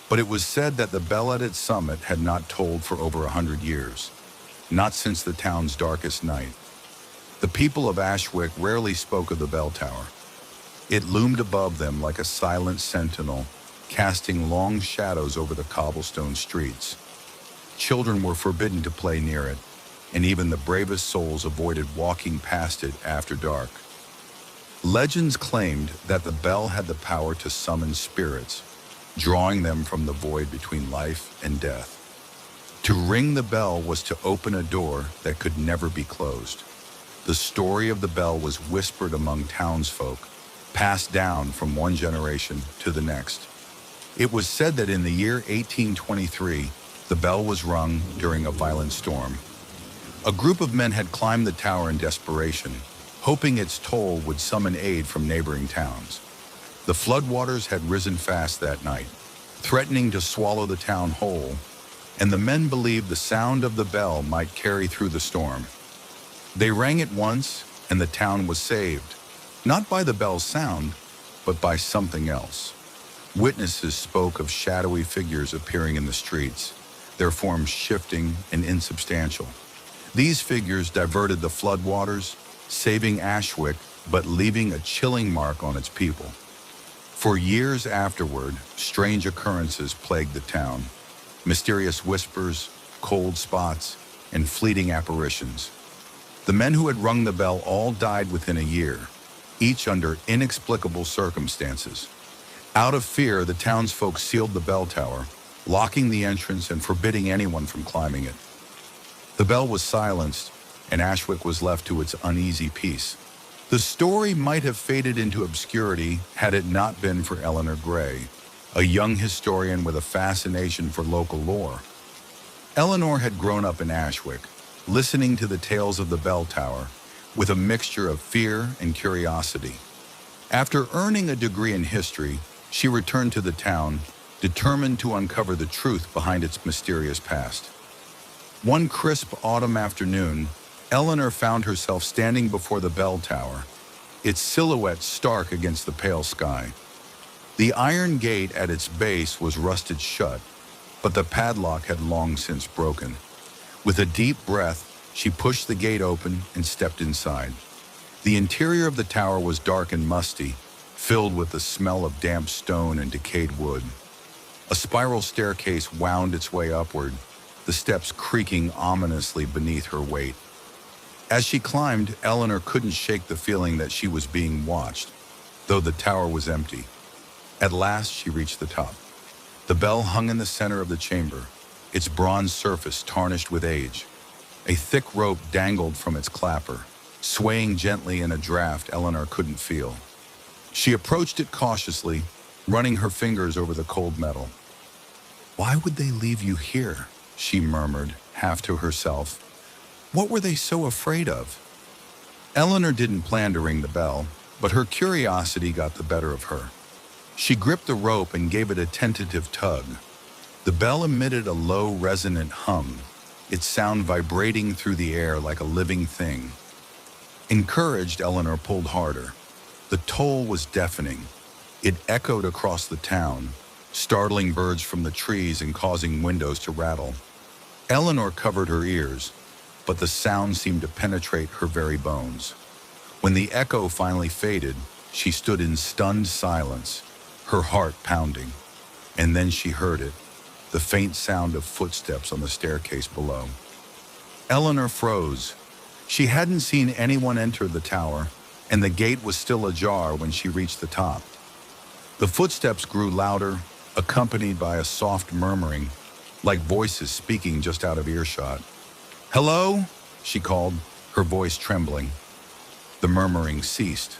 A: but it was said that the bell at its summit had not tolled for over 100 years, not since the town's darkest night. The people of Ashwick rarely spoke of the bell tower. It loomed above them like a silent sentinel, casting long shadows over the cobblestone streets. Children were forbidden to play near it, and even the bravest souls avoided walking past it after dark. Legends claimed that the bell had the power to summon spirits, drawing them from the void between life and death. To ring the bell was to open a door that could never be closed. The story of the bell was whispered among townsfolk, passed down from one generation to the next. It was said that in the year 1823, the bell was rung during a violent storm. A group of men had climbed the tower in desperation, hoping its toll would summon aid from neighboring towns. The floodwaters had risen fast that night, threatening to swallow the town whole, and the men believed the sound of the bell might carry through the storm. They rang it once, and the town was saved, not by the bell's sound, but by something else. Witnesses spoke of shadowy figures appearing in the streets, their forms shifting and insubstantial. These figures diverted the floodwaters, saving Ashwick, but leaving a chilling mark on its people. For years afterward, strange occurrences plagued the town. Mysterious whispers, cold spots, and fleeting apparitions. The men who had rung the bell all died within a year, each under inexplicable circumstances. Out of fear, the townsfolk sealed the bell tower, locking the entrance and forbidding anyone from climbing it. The bell was silenced, and Ashwick was left to its uneasy peace. The story might have faded into obscurity had it not been for Eleanor Gray, a young historian with a fascination for local lore. Eleanor had grown up in Ashwick, listening to the tales of the bell tower with a mixture of fear and curiosity. After earning a degree in history, she returned to the town, determined to uncover the truth behind its mysterious past. One crisp autumn afternoon, Eleanor found herself standing before the bell tower, its silhouette stark against the pale sky. The iron gate at its base was rusted shut, but the padlock had long since broken. With a deep breath, she pushed the gate open and stepped inside. The interior of the tower was dark and musty, filled with the smell of damp stone and decayed wood. A spiral staircase wound its way upward, the steps creaking ominously beneath her weight. As she climbed, Eleanor couldn't shake the feeling that she was being watched, though the tower was empty. At last, she reached the top. The bell hung in the center of the chamber, its bronze surface tarnished with age. A thick rope dangled from its clapper, swaying gently in a draft Eleanor couldn't feel. She approached it cautiously, running her fingers over the cold metal. "Why would they leave you here?" she murmured, half to herself. What were they so afraid of? Eleanor didn't plan to ring the bell, but her curiosity got the better of her. She gripped the rope and gave it a tentative tug. The bell emitted a low, resonant hum, its sound vibrating through the air like a living thing. Encouraged, Eleanor pulled harder. The toll was deafening. It echoed across the town, startling birds from the trees and causing windows to rattle. Eleanor covered her ears, but the sound seemed to penetrate her very bones. When the echo finally faded, she stood in stunned silence, her heart pounding. And then she heard it, the faint sound of footsteps on the staircase below. Eleanor froze. She hadn't seen anyone enter the tower, and the gate was still ajar when she reached the top. The footsteps grew louder, accompanied by a soft murmuring, like voices speaking just out of earshot. "Hello?" she called, her voice trembling. The murmuring ceased.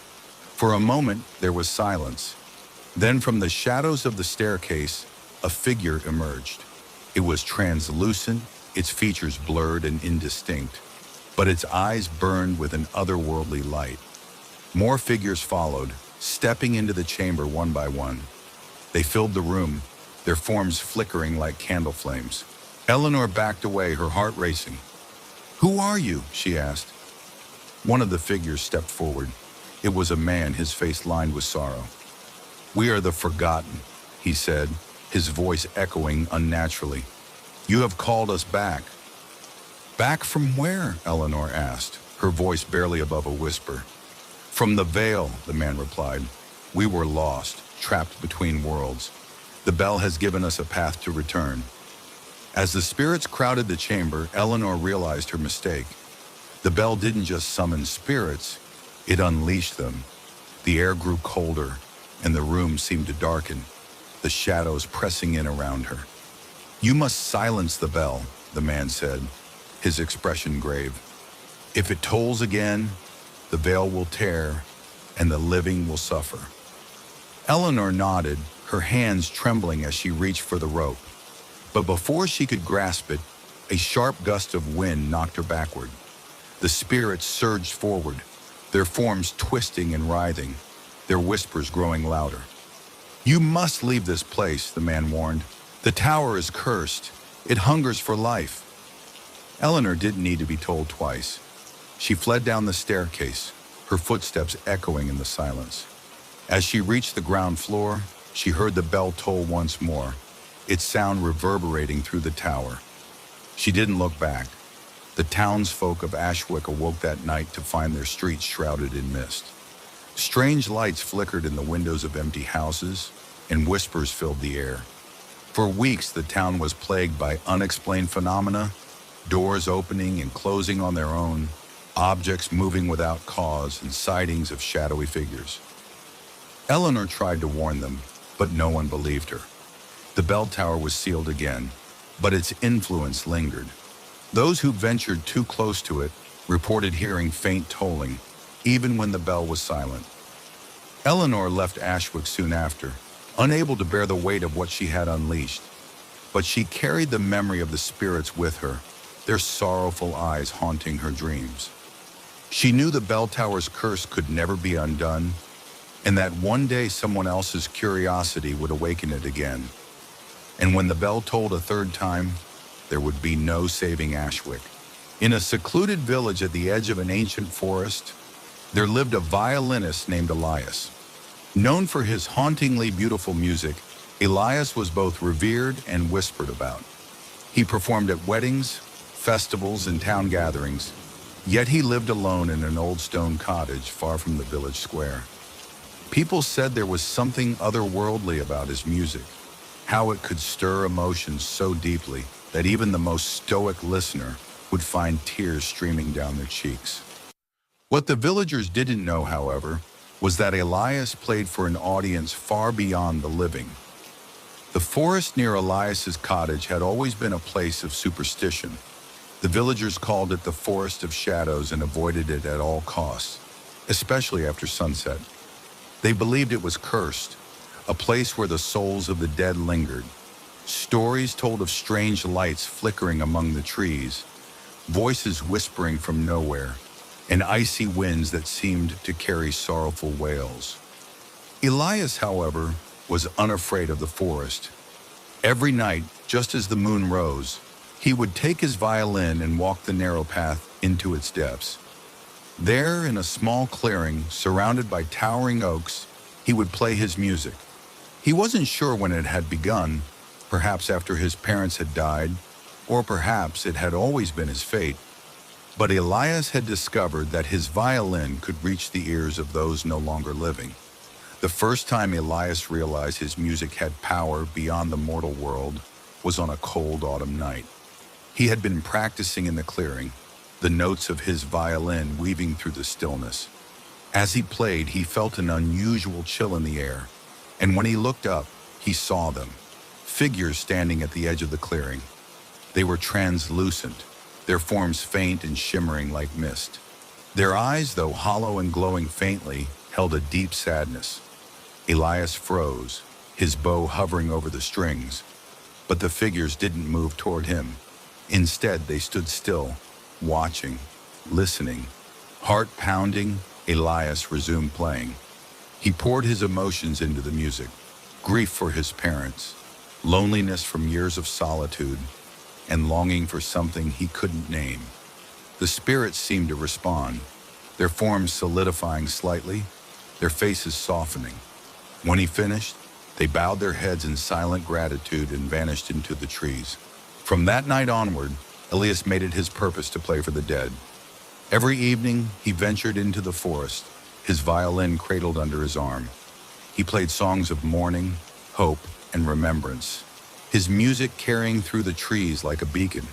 A: For a moment, there was silence. Then from the shadows of the staircase, a figure emerged. It was translucent, its features blurred and indistinct, but its eyes burned with an otherworldly light. More figures followed, stepping into the chamber one by one. They filled the room, their forms flickering like candle flames. Eleanor backed away, her heart racing. "Who are you?" she asked. One of the figures stepped forward. It was a man, his face lined with sorrow. "We are the Forgotten," he said, his voice echoing unnaturally. "You have called us back." "Back from where?" Eleanor asked, her voice barely above a whisper. "From the Veil," the man replied. "We were lost, trapped between worlds. The bell has given us a path to return." As the spirits crowded the chamber, Eleanor realized her mistake. The bell didn't just summon spirits, it unleashed them. The air grew colder, and the room seemed to darken, the shadows pressing in around her. "You must silence the bell," the man said, his expression grave. "If it tolls again, the veil will tear, and the living will suffer." Eleanor nodded, her hands trembling as she reached for the rope. But before she could grasp it, a sharp gust of wind knocked her backward. The spirits surged forward, their forms twisting and writhing, their whispers growing louder. "You must leave this place," the man warned. "The tower is cursed. It hungers for life." Eleanor didn't need to be told twice. She fled down the staircase, her footsteps echoing in the silence. As she reached the ground floor, she heard the bell toll once more, its sound reverberating through the tower. She didn't look back. The townsfolk of Ashwick awoke that night to find their streets shrouded in mist. Strange lights flickered in the windows of empty houses, and whispers filled the air. For weeks, the town was plagued by unexplained phenomena, doors opening and closing on their own, objects moving without cause, and sightings of shadowy figures. Eleanor tried to warn them, but no one believed her. The bell tower was sealed again, but its influence lingered. Those who ventured too close to it reported hearing faint tolling, even when the bell was silent. Eleanor left Ashwick soon after, unable to bear the weight of what she had unleashed. But she carried the memory of the spirits with her, their sorrowful eyes haunting her dreams. She knew the bell tower's curse could never be undone, and that one day someone else's curiosity would awaken it again. And when the bell tolled a third time, there would be no saving Ashwick. In a secluded village at the edge of an ancient forest, there lived a violinist named Elias. Known for his hauntingly beautiful music, Elias was both revered and whispered about. He performed at weddings, festivals, and town gatherings, yet he lived alone in an old stone cottage far from the village square. People said there was something otherworldly about his music, how it could stir emotions so deeply that even the most stoic listener would find tears streaming down their cheeks. What the villagers didn't know, however, was that Elias played for an audience far beyond the living. The forest near Elias's cottage had always been a place of superstition. The villagers called it the Forest of Shadows and avoided it at all costs, especially after sunset. They believed it was cursed, a place where the souls of the dead lingered. Stories told of strange lights flickering among the trees, voices whispering from nowhere, and icy winds that seemed to carry sorrowful wails. Elias, however, was unafraid of the forest. Every night, just as the moon rose, he would take his violin and walk the narrow path into its depths. There, in a small clearing surrounded by towering oaks, he would play his music. He wasn't sure when it had begun, perhaps after his parents had died, or perhaps it had always been his fate. But Elias had discovered that his violin could reach the ears of those no longer living. The first time Elias realized his music had power beyond the mortal world was on a cold autumn night. He had been practicing in the clearing, the notes of his violin weaving through the stillness. As he played, he felt an unusual chill in the air, and when he looked up, he saw them, figures standing at the edge of the clearing. They were translucent, their forms faint and shimmering like mist. Their eyes, though hollow and glowing faintly, held a deep sadness. Elias froze, his bow hovering over the strings, but the figures didn't move toward him. Instead, they stood still, watching, listening. Heart pounding, Elias resumed playing. He poured his emotions into the music, grief for his parents, loneliness from years of solitude, and longing for something he couldn't name. The spirits seemed to respond, their forms solidifying slightly, their faces softening. When he finished, they bowed their heads in silent gratitude and vanished into the trees. From that night onward, Elias made it his purpose to play for the dead. Every evening, he ventured into the forest, his violin cradled under his arm. He played songs of mourning, hope, and remembrance, his music carrying through the trees like a beacon.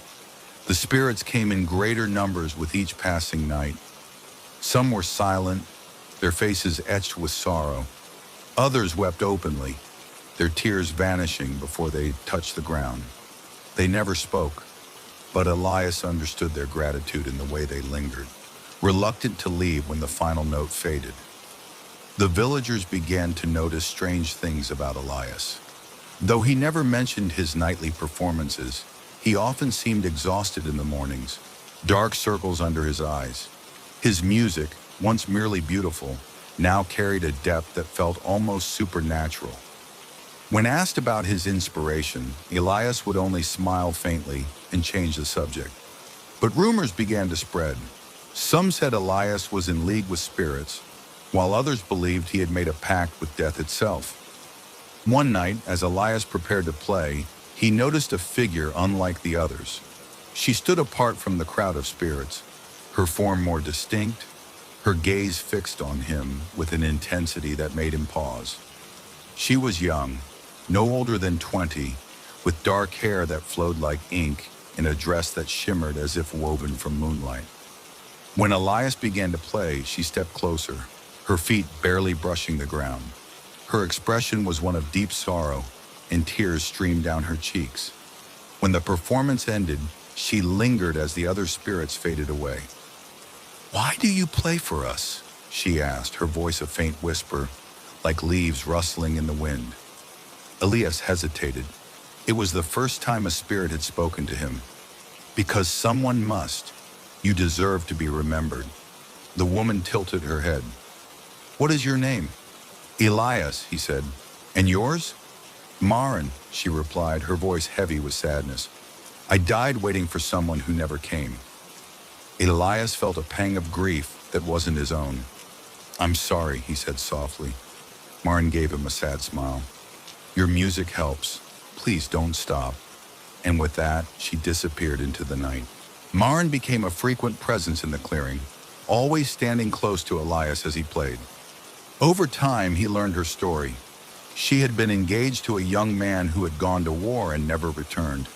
A: The spirits came in greater numbers with each passing night. Some were silent, their faces etched with sorrow. Others wept openly, their tears vanishing before they touched the ground. They never spoke, but Elias understood their gratitude in the way they lingered, reluctant to leave when the final note faded. The villagers began to notice strange things about Elias. Though he never mentioned his nightly performances, he often seemed exhausted in the mornings, dark circles under his eyes. His music, once merely beautiful, now carried a depth that felt almost supernatural. When asked about his inspiration, Elias would only smile faintly and change the subject. But rumors began to spread. Some said Elias was in league with spirits, while others believed he had made a pact with death itself. One night, as Elias prepared to play, he noticed a figure unlike the others. She stood apart from the crowd of spirits, her form more distinct, her gaze fixed on him with an intensity that made him pause. She was young, no older than 20, with dark hair that flowed like ink in a dress that shimmered as if woven from moonlight. When Elias began to play, she stepped closer, her feet barely brushing the ground. Her expression was one of deep sorrow, and tears streamed down her cheeks. When the performance ended, she lingered as the other spirits faded away. "Why do you play for us?" she asked, her voice a faint whisper, like leaves rustling in the wind. Elias hesitated. It was the first time a spirit had spoken to him. "Because someone must. You deserve to be remembered." The woman tilted her head. "What is your name?" "Elias," he said. "And yours?" "Marin," she replied, her voice heavy with sadness. "I died waiting for someone who never came." Elias felt a pang of grief that wasn't his own. "I'm sorry," he said softly. Marin gave him a sad smile. "Your music helps. Please don't stop." And with that, she disappeared into the night. Marin became a frequent presence in the clearing, always standing close to Elias as he played. Over time, he learned her story. She had been engaged to a young man who had gone to war and never returned.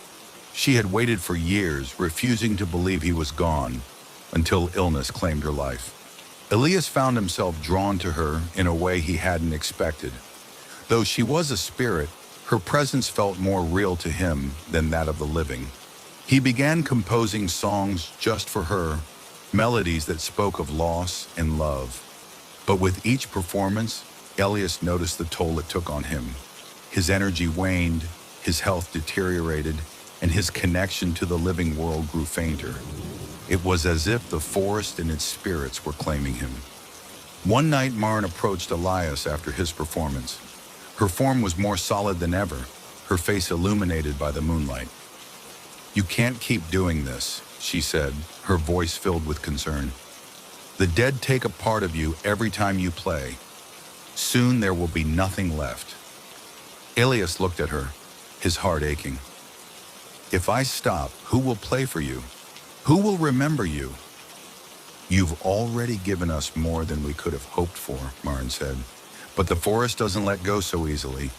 A: She had waited for years, refusing to believe he was gone, until illness claimed her life. Elias found himself drawn to her in a way he hadn't expected. Though she was a spirit, her presence felt more real to him than that of the living. He began composing songs just for her, melodies that spoke of loss and love. But with each performance, Elias noticed the toll it took on him. His energy waned, his health deteriorated, and his connection to the living world grew fainter. It was as if the forest and its spirits were claiming him. One night, Maren approached Elias after his performance. Her form was more solid than ever, her face illuminated by the moonlight. "You can't keep doing this," she said, her voice filled with concern. "The dead take a part of you every time you play. Soon there will be nothing left." Elias looked at her, his heart aching. "If I stop, who will play for you? Who will remember you?" "You've already given us more than we could have hoped for," Maren said. "But the forest doesn't let go so easily.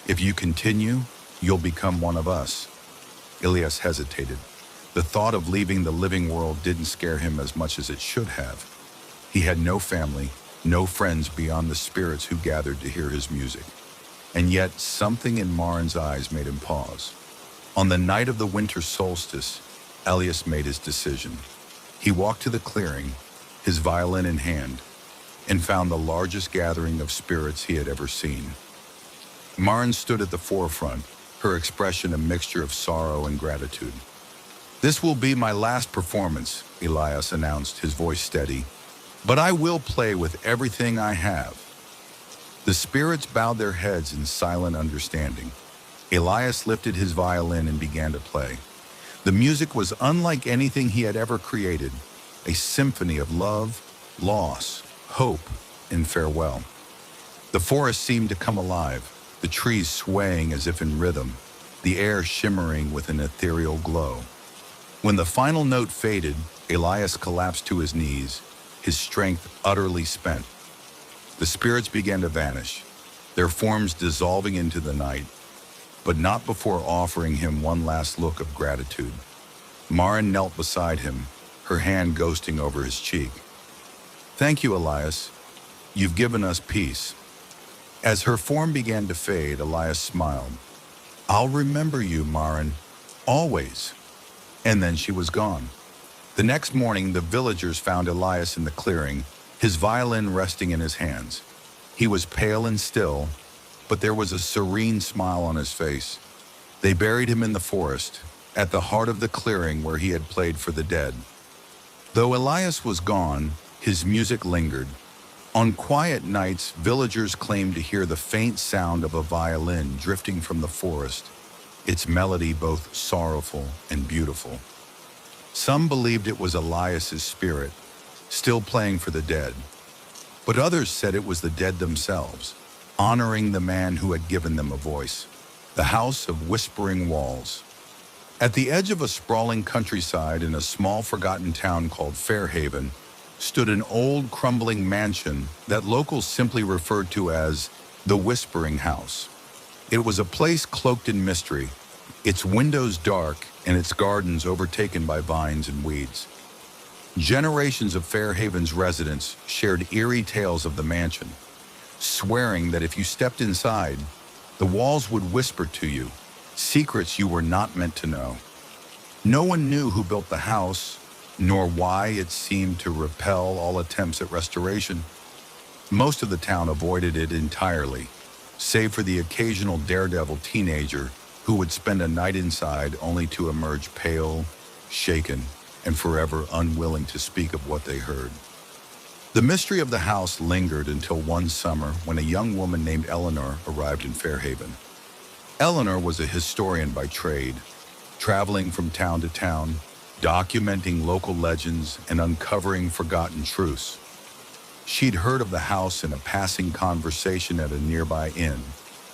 A: If you continue, you'll become one of us." Elias hesitated. The thought of leaving the living world didn't scare him as much as it should have. He had no family, no friends beyond the spirits who gathered to hear his music. And yet, something in Maren's eyes made him pause. On the night of the winter solstice, Elias made his decision. He walked to the clearing, his violin in hand, and found the largest gathering of spirits he had ever seen. Maren stood at the forefront, her expression a mixture of sorrow and gratitude. "This will be my last performance," Elias announced, his voice steady. "But I will play with everything I have." The spirits bowed their heads in silent understanding. Elias lifted his violin and began to play. The music was unlike anything he had ever created, a symphony of love, loss, hope, and farewell. The forest seemed to come alive, the trees swaying as if in rhythm, the air shimmering with an ethereal glow. When the final note faded, Elias collapsed to his knees, his strength utterly spent. The spirits began to vanish, their forms dissolving into the night, but not before offering him one last look of gratitude. Maren knelt beside him, her hand ghosting over his cheek. "Thank you, Elias. You've given us peace." As her form began to fade, Elias smiled. "I'll remember you, Maren, always." And then she was gone. The next morning, the villagers found Elias in the clearing, his violin resting in his hands. He was pale and still, but there was a serene smile on his face. They buried him in the forest, at the heart of the clearing where he had played for the dead. Though Elias was gone, his music lingered. On quiet nights, villagers claimed to hear the faint sound of a violin drifting from the forest, its melody both sorrowful and beautiful. Some believed it was Elias's spirit, still playing for the dead, but others said it was the dead themselves, honoring the man who had given them a voice. The House of Whispering Walls. At the edge of a sprawling countryside in a small forgotten town called Fairhaven, stood an old crumbling mansion that locals simply referred to as the Whispering House. It was a place cloaked in mystery, its windows dark and its gardens overtaken by vines and weeds. Generations of Fairhaven's residents shared eerie tales of the mansion, swearing that if you stepped inside, the walls would whisper to you secrets you were not meant to know. No one knew who built the house, nor why it seemed to repel all attempts at restoration. Most of the town avoided it entirely, save for the occasional daredevil teenager who would spend a night inside only to emerge pale, shaken, and forever unwilling to speak of what they heard. The mystery of the house lingered until one summer when a young woman named Eleanor arrived in Fairhaven. Eleanor was a historian by trade, traveling from town to town, documenting local legends and uncovering forgotten truths. She'd heard of the house in a passing conversation at a nearby inn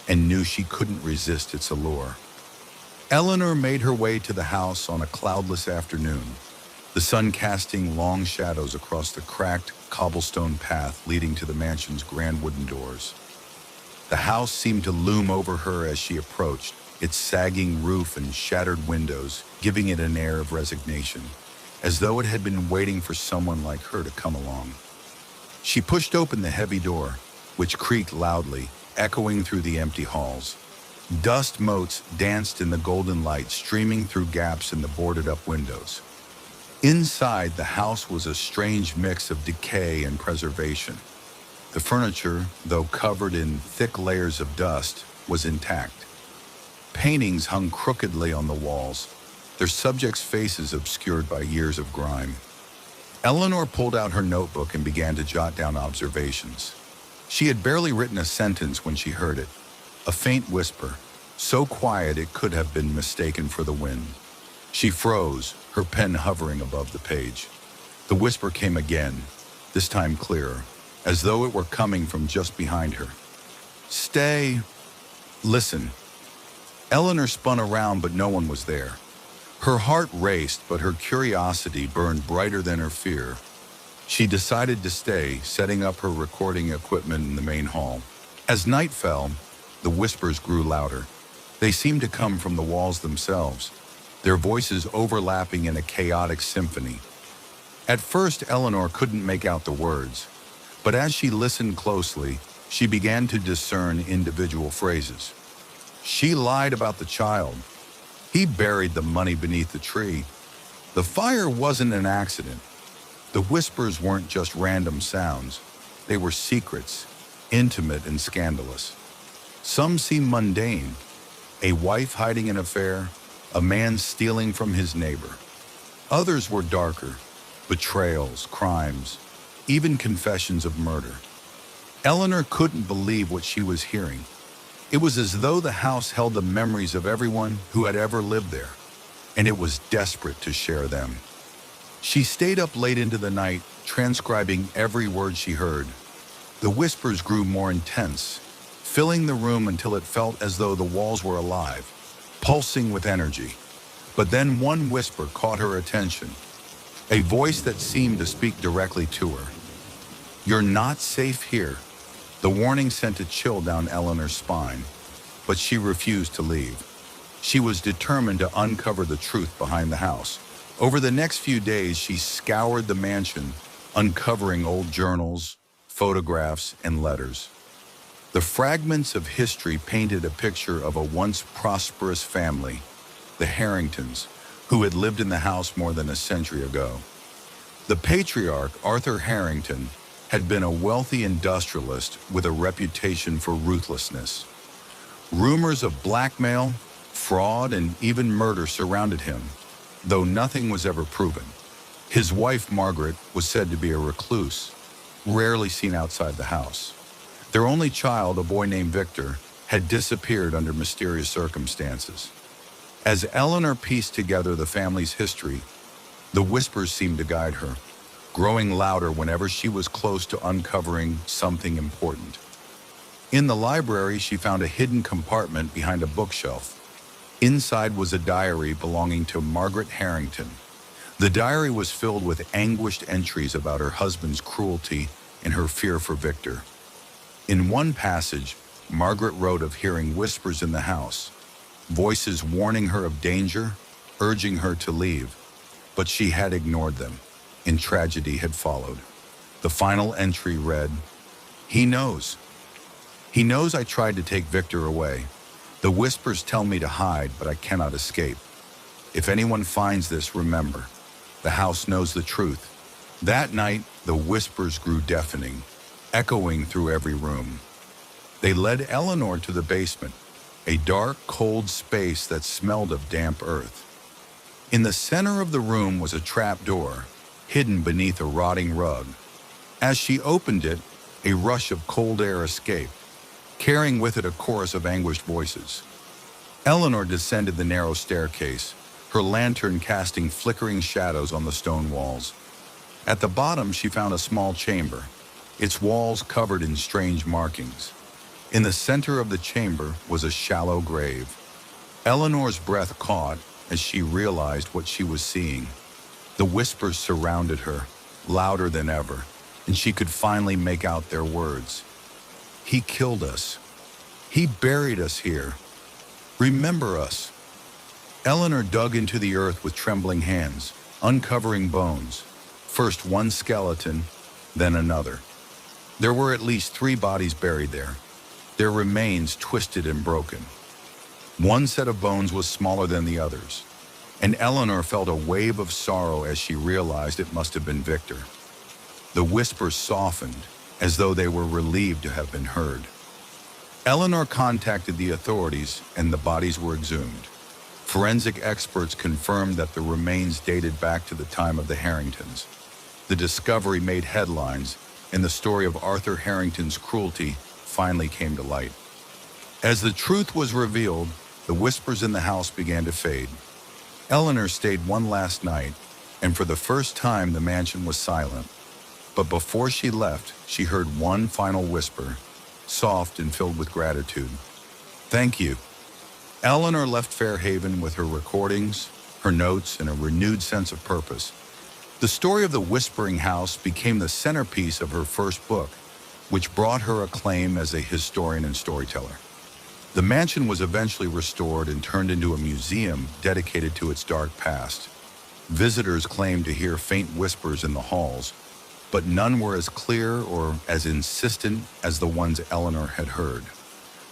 A: and knew she couldn't resist its allure. Eleanor made her way to the house on a cloudless afternoon, the sun casting long shadows across the cracked cobblestone path leading to the mansion's grand wooden doors. The house seemed to loom over her as she approached, its sagging roof and shattered windows giving it an air of resignation, as though it had been waiting for someone like her to come along. She pushed open the heavy door, which creaked loudly, echoing through the empty halls. Dust motes danced in the golden light streaming through gaps in the boarded-up windows. Inside, the house was a strange mix of decay and preservation. The furniture, though covered in thick layers of dust, was intact. Paintings hung crookedly on the walls, their subjects' faces obscured by years of grime. Eleanor pulled out her notebook and began to jot down observations. She had barely written a sentence when she heard it, a faint whisper, so quiet it could have been mistaken for the wind. She froze, her pen hovering above the page. The whisper came again, this time clearer, as though it were coming from just behind her. "Stay. Listen." Eleanor spun around, but no one was there. Her heart raced, but her curiosity burned brighter than her fear. She decided to stay, setting up her recording equipment in the main hall. As night fell, the whispers grew louder. They seemed to come from the walls themselves, their voices overlapping in a chaotic symphony. At first, Eleanor couldn't make out the words, but as she listened closely, she began to discern individual phrases. She lied about the child. He buried the money beneath the tree. The fire wasn't an accident. The whispers weren't just random sounds. They were secrets, intimate and scandalous. Some seemed mundane. A wife hiding an affair, a man stealing from his neighbor. Others were darker, betrayals, crimes, even confessions of murder. Eleanor couldn't believe what she was hearing. It was as though the house held the memories of everyone who had ever lived there, and it was desperate to share them. She stayed up late into the night, transcribing every word she heard. The whispers grew more intense, filling the room until it felt as though the walls were alive, pulsing with energy. But then one whisper caught her attention, a voice that seemed to speak directly to her. "You're not safe here." The warning sent a chill down Eleanor's spine, but she refused to leave. She was determined to uncover the truth behind the house. Over the next few days, she scoured the mansion, uncovering old journals, photographs, and letters. The fragments of history painted a picture of a once prosperous family, the Harringtons, who had lived in the house more than a century ago. The patriarch, Arthur Harrington, had been a wealthy industrialist with a reputation for ruthlessness. Rumors of blackmail, fraud, and even murder surrounded him, though nothing was ever proven. His wife, Margaret, was said to be a recluse, rarely seen outside the house. Their only child, a boy named Victor, had disappeared under mysterious circumstances. As Eleanor pieced together the family's history, the whispers seemed to guide her, growing louder whenever she was close to uncovering something important. In the library, she found a hidden compartment behind a bookshelf. Inside was a diary belonging to Margaret Harrington. The diary was filled with anguished entries about her husband's cruelty and her fear for Victor. In one passage, Margaret wrote of hearing whispers in the house, voices warning her of danger, urging her to leave, but she had ignored them, and tragedy had followed. The final entry read, "He knows. He knows I tried to take Victor away. The whispers tell me to hide, but I cannot escape. If anyone finds this, remember, the house knows the truth." That night, the whispers grew deafening, echoing through every room. They led Eleanor to the basement, a dark, cold space that smelled of damp earth. In the center of the room was a trap door, hidden beneath a rotting rug. As she opened it, a rush of cold air escaped, carrying with it a chorus of anguished voices. Eleanor descended the narrow staircase, her lantern casting flickering shadows on the stone walls. At the bottom, she found a small chamber, its walls covered in strange markings. In the center of the chamber was a shallow grave. Eleanor's breath caught as she realized what she was seeing. The whispers surrounded her, louder than ever, and she could finally make out their words. "He killed us. He buried us here. Remember us." Eleanor dug into the earth with trembling hands, uncovering bones. First one skeleton, then another. There were at least 3 bodies buried there, their remains twisted and broken. One set of bones was smaller than the others, and Eleanor felt a wave of sorrow as she realized it must have been Victor. The whispers softened, as though they were relieved to have been heard. Eleanor contacted the authorities, and the bodies were exhumed. Forensic experts confirmed that the remains dated back to the time of the Harringtons. The discovery made headlines, and the story of Arthur Harrington's cruelty finally came to light. As the truth was revealed, the whispers in the house began to fade. Eleanor stayed one last night, and for the first time the mansion was silent. But before she left, she heard one final whisper, soft and filled with gratitude. "Thank you." Eleanor left Fairhaven with her recordings, her notes, and a renewed sense of purpose. The story of the Whispering House became the centerpiece of her first book, which brought her acclaim as a historian and storyteller. The mansion was eventually restored and turned into a museum dedicated to its dark past. Visitors claimed to hear faint whispers in the halls, but none were as clear or as insistent as the ones Eleanor had heard.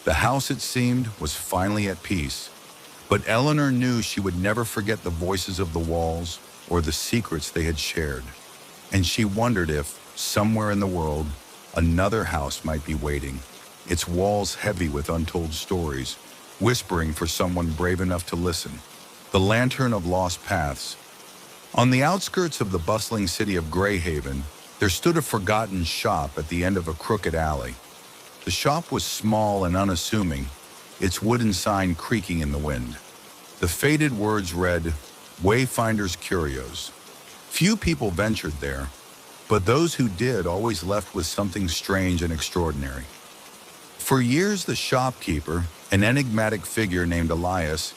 A: The house, it seemed, was finally at peace, but Eleanor knew she would never forget the voices of the walls or the secrets they had shared, and she wondered if, somewhere in the world, another house might be waiting, its walls heavy with untold stories, whispering for someone brave enough to listen. The Lantern of Lost Paths. On the outskirts of the bustling city of Greyhaven, there stood a forgotten shop at the end of a crooked alley. The shop was small and unassuming, its wooden sign creaking in the wind. The faded words read, "Wayfinder's Curios." Few people ventured there, but those who did always left with something strange and extraordinary. For years, the shopkeeper, an enigmatic figure named Elias,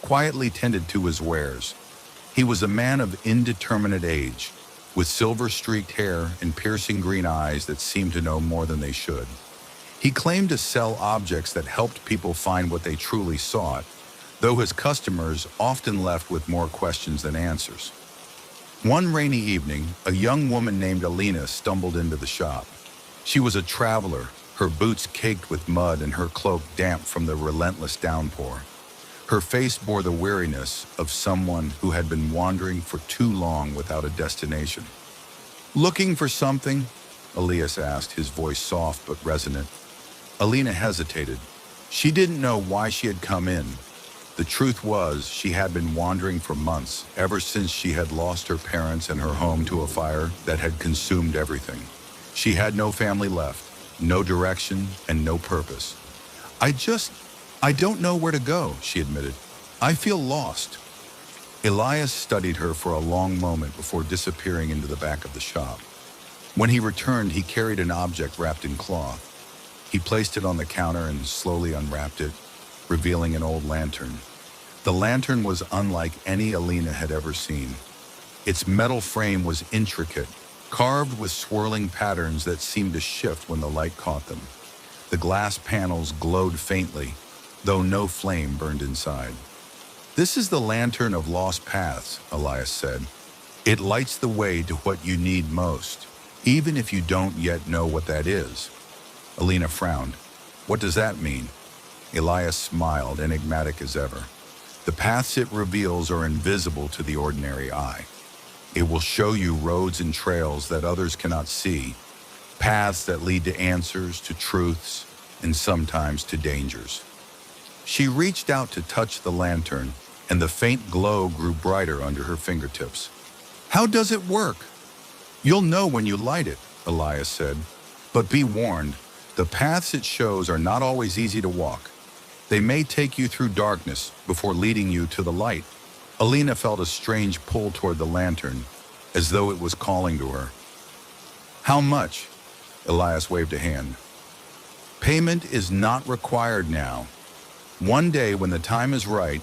A: quietly tended to his wares. He was a man of indeterminate age, with silver-streaked hair and piercing green eyes that seemed to know more than they should. He claimed to sell objects that helped people find what they truly sought, though his customers often left with more questions than answers. One rainy evening, a young woman named Alina stumbled into the shop. She was a traveler, her boots caked with mud and her cloak damp from the relentless downpour. Her face bore the weariness of someone who had been wandering for too long without a destination. "Looking for something?" Elias asked, his voice soft but resonant. Alina hesitated. She didn't know why she had come in. The truth was, she had been wandering for months, ever since she had lost her parents and her home to a fire that had consumed everything. She had no family left, no direction, and no purpose. I don't know where to go," she admitted. "I feel lost." Elias studied her for a long moment before disappearing into the back of the shop. When he returned, he carried an object wrapped in cloth. He placed it on the counter and slowly unwrapped it, revealing an old lantern. The lantern was unlike any Alina had ever seen. Its metal frame was intricate, carved with swirling patterns that seemed to shift when the light caught them. The glass panels glowed faintly, though no flame burned inside. "This is the Lantern of Lost Paths," Elias said. "It lights the way to what you need most, even if you don't yet know what that is." Alina frowned. "What does that mean?" Elias smiled, enigmatic as ever. "The paths it reveals are invisible to the ordinary eye. It will show you roads and trails that others cannot see, paths that lead to answers, to truths, and sometimes to dangers." She reached out to touch the lantern, and the faint glow grew brighter under her fingertips. "How does it work?" "You'll know when you light it," Elias said. "But be warned, the paths it shows are not always easy to walk. They may take you through darkness before leading you to the light." Alina felt a strange pull toward the lantern, as though it was calling to her. "How much?" Elias waved a hand. "Payment is not required now. One day, when the time is right,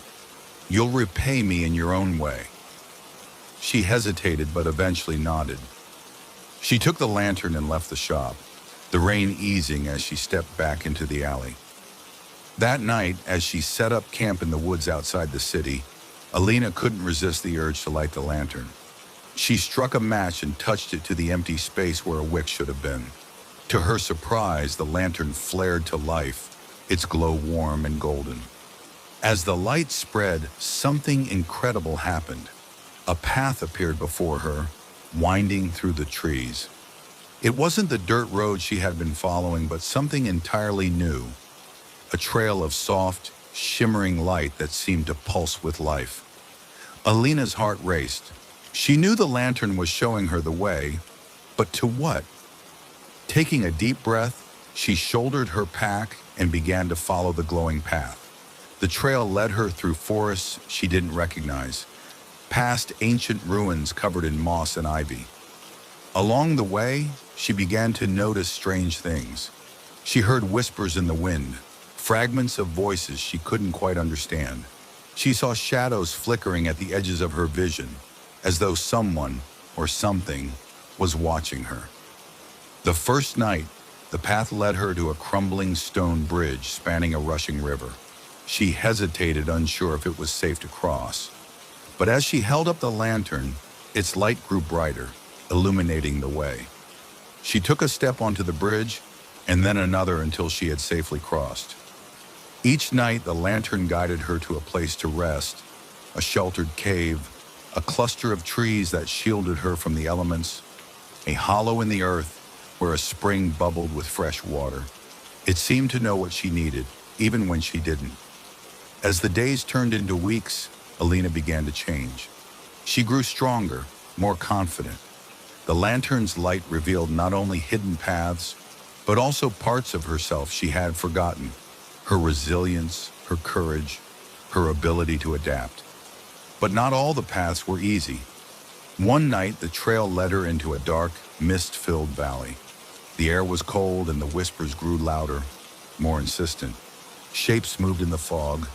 A: you'll repay me in your own way." She hesitated, but eventually nodded. She took the lantern and left the shop, the rain easing as she stepped back into the alley. That night, as she set up camp in the woods outside the city, Alina couldn't resist the urge to light the lantern. She struck a match and touched it to the empty space where a wick should have been. To her surprise, the lantern flared to life, its glow warm and golden. As the light spread, something incredible happened. A path appeared before her, winding through the trees. It wasn't the dirt road she had been following, but something entirely new. A trail of soft, shimmering light that seemed to pulse with life. Alina's heart raced. She knew the lantern was showing her the way, but to what? Taking a deep breath, she shouldered her pack and began to follow the glowing path. The trail led her through forests she didn't recognize, past ancient ruins covered in moss and ivy. Along the way, she began to notice strange things. She heard whispers in the wind, fragments of voices she couldn't quite understand. She saw shadows flickering at the edges of her vision, as though someone or something was watching her. The first night, the path led her to a crumbling stone bridge spanning a rushing river. She hesitated, unsure if it was safe to cross. But as she held up the lantern, its light grew brighter, illuminating the way. She took a step onto the bridge, and then another until she had safely crossed. Each night, the lantern guided her to a place to rest, a sheltered cave, a cluster of trees that shielded her from the elements, a hollow in the earth where a spring bubbled with fresh water. It seemed to know what she needed, even when she didn't. As the days turned into weeks, Alina began to change. She grew stronger, more confident. The lantern's light revealed not only hidden paths, but also parts of herself she had forgotten. Her resilience, her courage, her ability to adapt. But not all the paths were easy. One night, the trail led her into a dark, mist-filled valley. The air was cold and the whispers grew louder, more insistent. Shapes moved in the fog,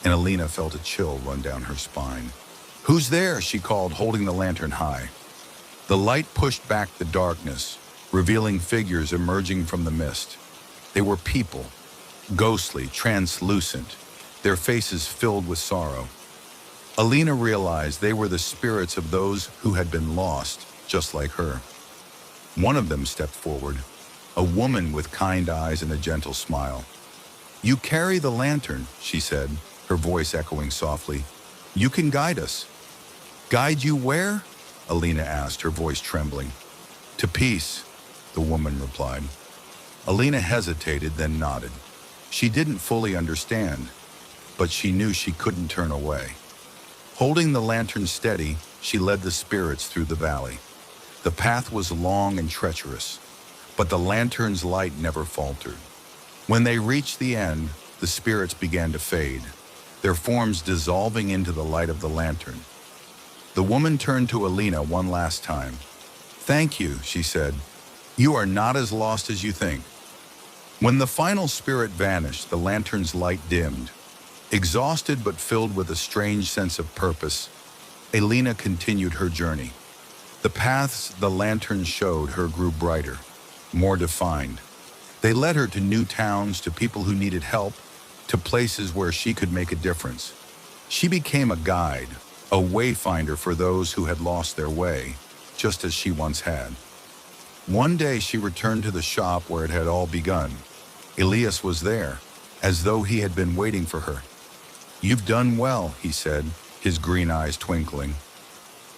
A: and Alina felt a chill run down her spine. "Who's there?" she called, holding the lantern high. The light pushed back the darkness, revealing figures emerging from the mist. They were people, ghostly, translucent, their faces filled with sorrow. Alina realized they were the spirits of those who had been lost, just like her. One of them stepped forward, a woman with kind eyes and a gentle smile. "You carry the lantern," she said, her voice echoing softly. "You can guide us." "Guide you where?" Alina asked, her voice trembling. "To peace," the woman replied. Alina hesitated, then nodded. She didn't fully understand, but she knew she couldn't turn away. Holding the lantern steady, she led the spirits through the valley. The path was long and treacherous, but the lantern's light never faltered. When they reached the end, the spirits began to fade, their forms dissolving into the light of the lantern. The woman turned to Alina one last time. "Thank you," she said. "You are not as lost as you think." When the final spirit vanished, the lantern's light dimmed. Exhausted but filled with a strange sense of purpose, Alina continued her journey. The paths the lantern showed her grew brighter, more defined. They led her to new towns, to people who needed help, to places where she could make a difference. She became a guide, a wayfinder for those who had lost their way, just as she once had. One day she returned to the shop where it had all begun. Elias was there, as though he had been waiting for her. "You've done well," he said, his green eyes twinkling.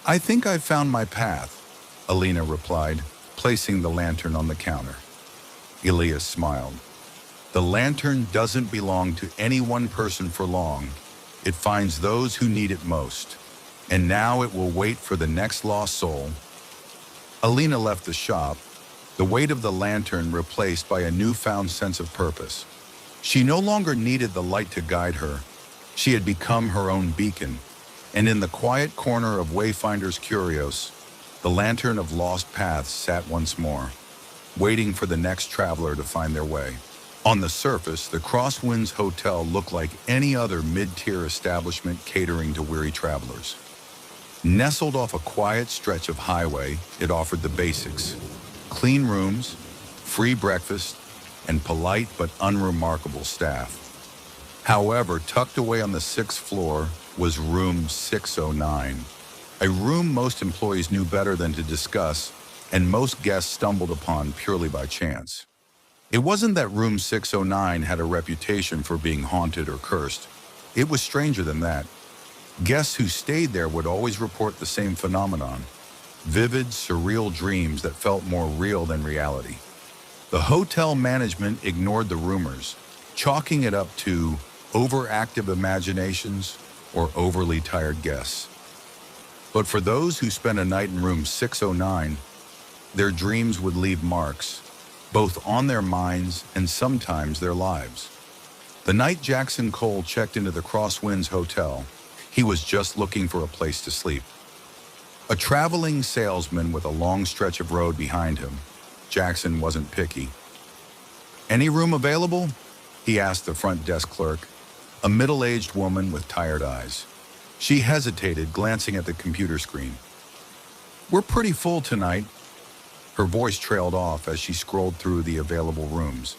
A: "I think I've found my path," Alina replied, placing the lantern on the counter. Elias smiled. "The lantern doesn't belong to any one person for long. It finds those who need it most. And now it will wait for the next lost soul." Alina left the shop, the weight of the lantern replaced by a newfound sense of purpose. She no longer needed the light to guide her. She had become her own beacon, and in the quiet corner of Wayfinder's Curios, the lantern of lost paths sat once more, waiting for the next traveler to find their way. On the surface, the Crosswinds Hotel looked like any other mid-tier establishment catering to weary travelers. Nestled off a quiet stretch of highway, it offered the basics: clean rooms, free breakfast, and polite but unremarkable staff. However, tucked away on the sixth floor was room 609, a room most employees knew better than to discuss, and most guests stumbled upon purely by chance. It wasn't that room 609 had a reputation for being haunted or cursed. It was stranger than that. Guests who stayed there would always report the same phenomenon: vivid, surreal dreams that felt more real than reality. The hotel management ignored the rumors, chalking it up to overactive imaginations or overly tired guests. But for those who spent a night in room 609, their dreams would leave marks, both on their minds and sometimes their lives. The night Jackson Cole checked into the Crosswinds Hotel, he was just looking for a place to sleep. A traveling salesman with a long stretch of road behind him, Jackson wasn't picky. "Any room available?" he asked the front desk clerk, a middle-aged woman with tired eyes. She hesitated, glancing at the computer screen. "We're pretty full tonight." Her voice trailed off as she scrolled through the available rooms.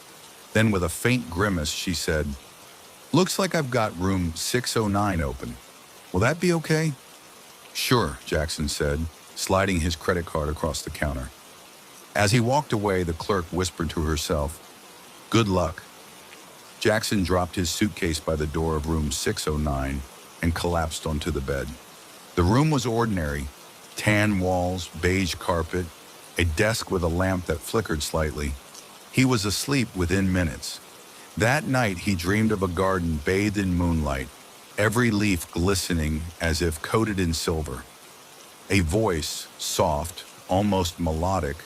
A: Then with a faint grimace, she said, "Looks like I've got room 609 open. Will that be okay?" "Sure," Jackson said, sliding his credit card across the counter. As he walked away, the clerk whispered to herself, "Good luck." Jackson dropped his suitcase by the door of room 609 and collapsed onto the bed. The room was ordinary: tan walls, beige carpet, a desk with a lamp that flickered slightly. He was asleep within minutes. That night he dreamed of a garden bathed in moonlight, every leaf glistening as if coated in silver. A voice, soft, almost melodic,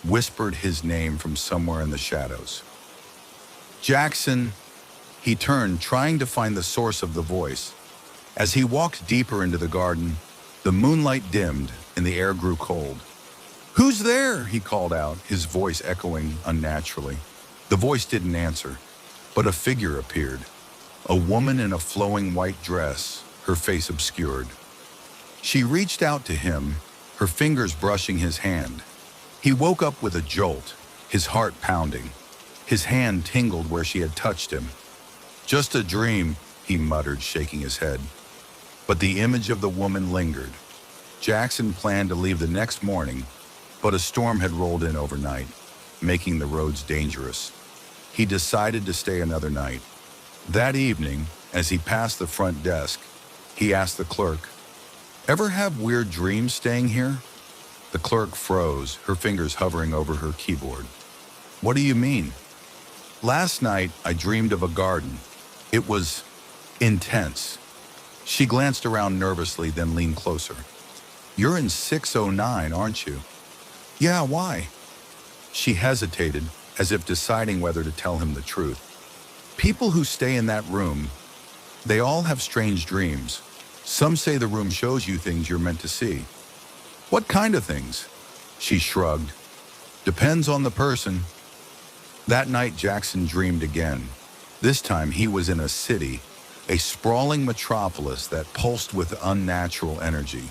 A: whispered his name from somewhere in the shadows. "Jackson." He turned, trying to find the source of the voice. As he walked deeper into the garden, the moonlight dimmed and the air grew cold. "Who's there?" he called out, his voice echoing unnaturally. The voice didn't answer, but a figure appeared. A woman in a flowing white dress, her face obscured. She reached out to him, her fingers brushing his hand. He woke up with a jolt, his heart pounding. His hand tingled where she had touched him. "Just a dream," he muttered, shaking his head. But the image of the woman lingered. Jackson planned to leave the next morning, but a storm had rolled in overnight, making the roads dangerous. He decided to stay another night. That evening, as he passed the front desk, he asked the clerk, "Ever have weird dreams staying here?" The clerk froze, her fingers hovering over her keyboard. "What do you mean?" "Last night, I dreamed of a garden. It was intense." She glanced around nervously, then leaned closer. "You're in 609, aren't you?" "Yeah, why?" She hesitated, as if deciding whether to tell him the truth. "People who stay in that room, they all have strange dreams. Some say the room shows you things you're meant to see." "What kind of things?" She shrugged. "Depends on the person." That night, Jackson dreamed again. This time, he was in a city, a sprawling metropolis that pulsed with unnatural energy.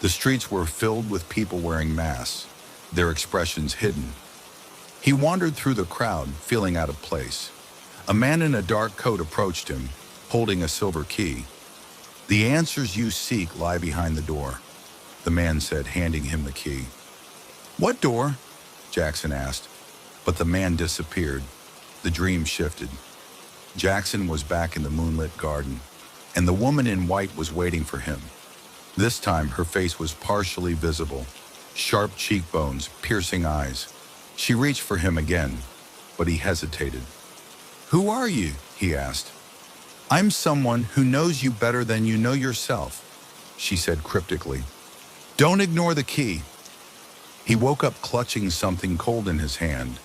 A: The streets were filled with people wearing masks, their expressions hidden. He wandered through the crowd, feeling out of place. A man in a dark coat approached him, holding a silver key. "The answers you seek lie behind the door," the man said, handing him the key. "What door?" Jackson asked. But the man disappeared. The dream shifted. Jackson was back in the moonlit garden, and the woman in white was waiting for him. This time, her face was partially visible, sharp cheekbones, piercing eyes. She reached for him again, but he hesitated. "Who are you?" he asked. "I'm someone who knows you better than you know yourself," she said cryptically. "Don't ignore the key." He woke up clutching something cold in his hand.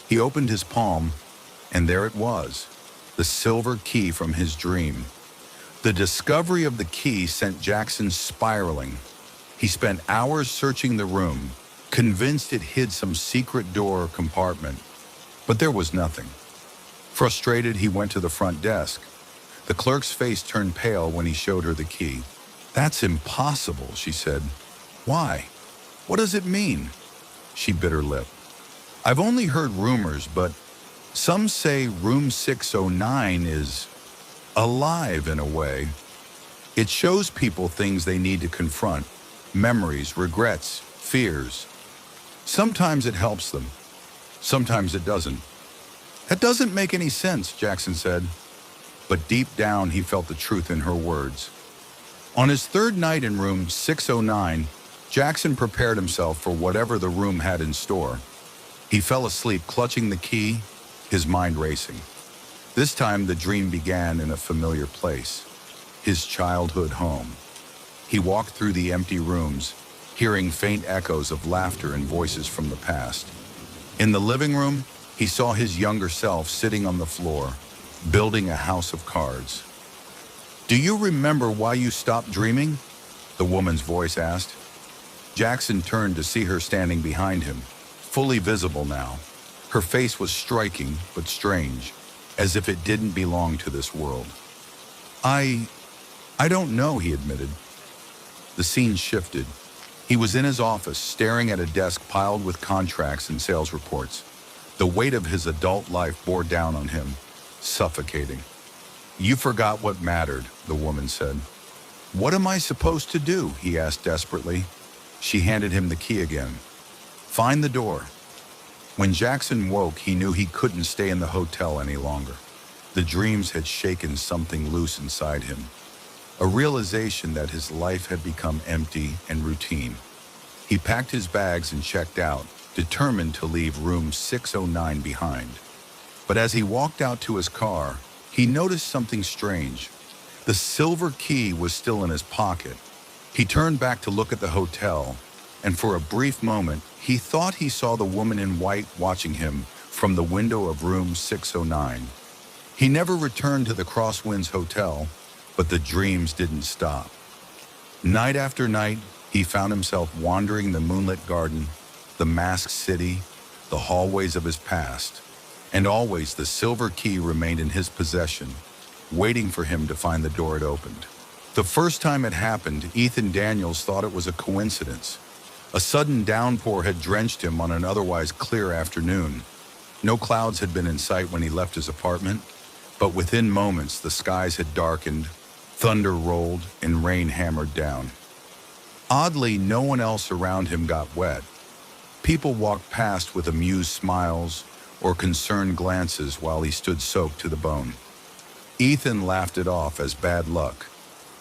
A: He opened his palm, and there it was, the silver key from his dream. The discovery of the key sent Jackson spiraling. He spent hours searching the room, convinced it hid some secret door or compartment, but there was nothing. Frustrated, he went to the front desk. The clerk's face turned pale when he showed her the key. "That's impossible," she said. "Why? What does it mean?" She bit her lip. "I've only heard rumors, but some say room 609 is..." alive in a way. It shows people things they need to confront, memories, regrets, fears. Sometimes it helps them, sometimes it doesn't. That doesn't make any sense, Jackson said, but deep down he felt the truth in her words. On his third night in room 609, Jackson prepared himself for whatever the room had in store. He fell asleep clutching the key, his mind racing. This time the dream began in a familiar place, his childhood home. He walked through the empty rooms, hearing faint echoes of laughter and voices from the past. In the living room, he saw his younger self sitting on the floor, building a house of cards. "Do you remember why you stopped dreaming?" the woman's voice asked. Jackson turned to see her standing behind him, fully visible now. Her face was striking but strange, as if it didn't belong to this world. I don't know," he admitted. The scene shifted. He was in his office, staring at a desk piled with contracts and sales reports. The weight of his adult life bore down on him, suffocating. "You forgot what mattered," the woman said. "What am I supposed to do?" he asked desperately. She handed him the key again. "Find the door." When Jackson woke, he knew he couldn't stay in the hotel any longer. The dreams had shaken something loose inside him, a realization that his life had become empty and routine. He packed his bags and checked out, determined to leave room 609 behind. But as he walked out to his car, he noticed something strange. The silver key was still in his pocket. He turned back to look at the hotel, and for a brief moment, he thought he saw the woman in white watching him from the window of room 609. He never returned to the Crosswinds Hotel, but the dreams didn't stop. Night after night, he found himself wandering the moonlit garden, the masked city, the hallways of his past, and always the silver key remained in his possession, waiting for him to find the door it opened. The first time it happened, Ethan Daniels thought it was a coincidence. A sudden downpour had drenched him on an otherwise clear afternoon. No clouds had been in sight when he left his apartment, but within moments the skies had darkened, thunder rolled, and rain hammered down. Oddly, no one else around him got wet. People walked past with amused smiles or concerned glances while he stood soaked to the bone. Ethan laughed it off as bad luck,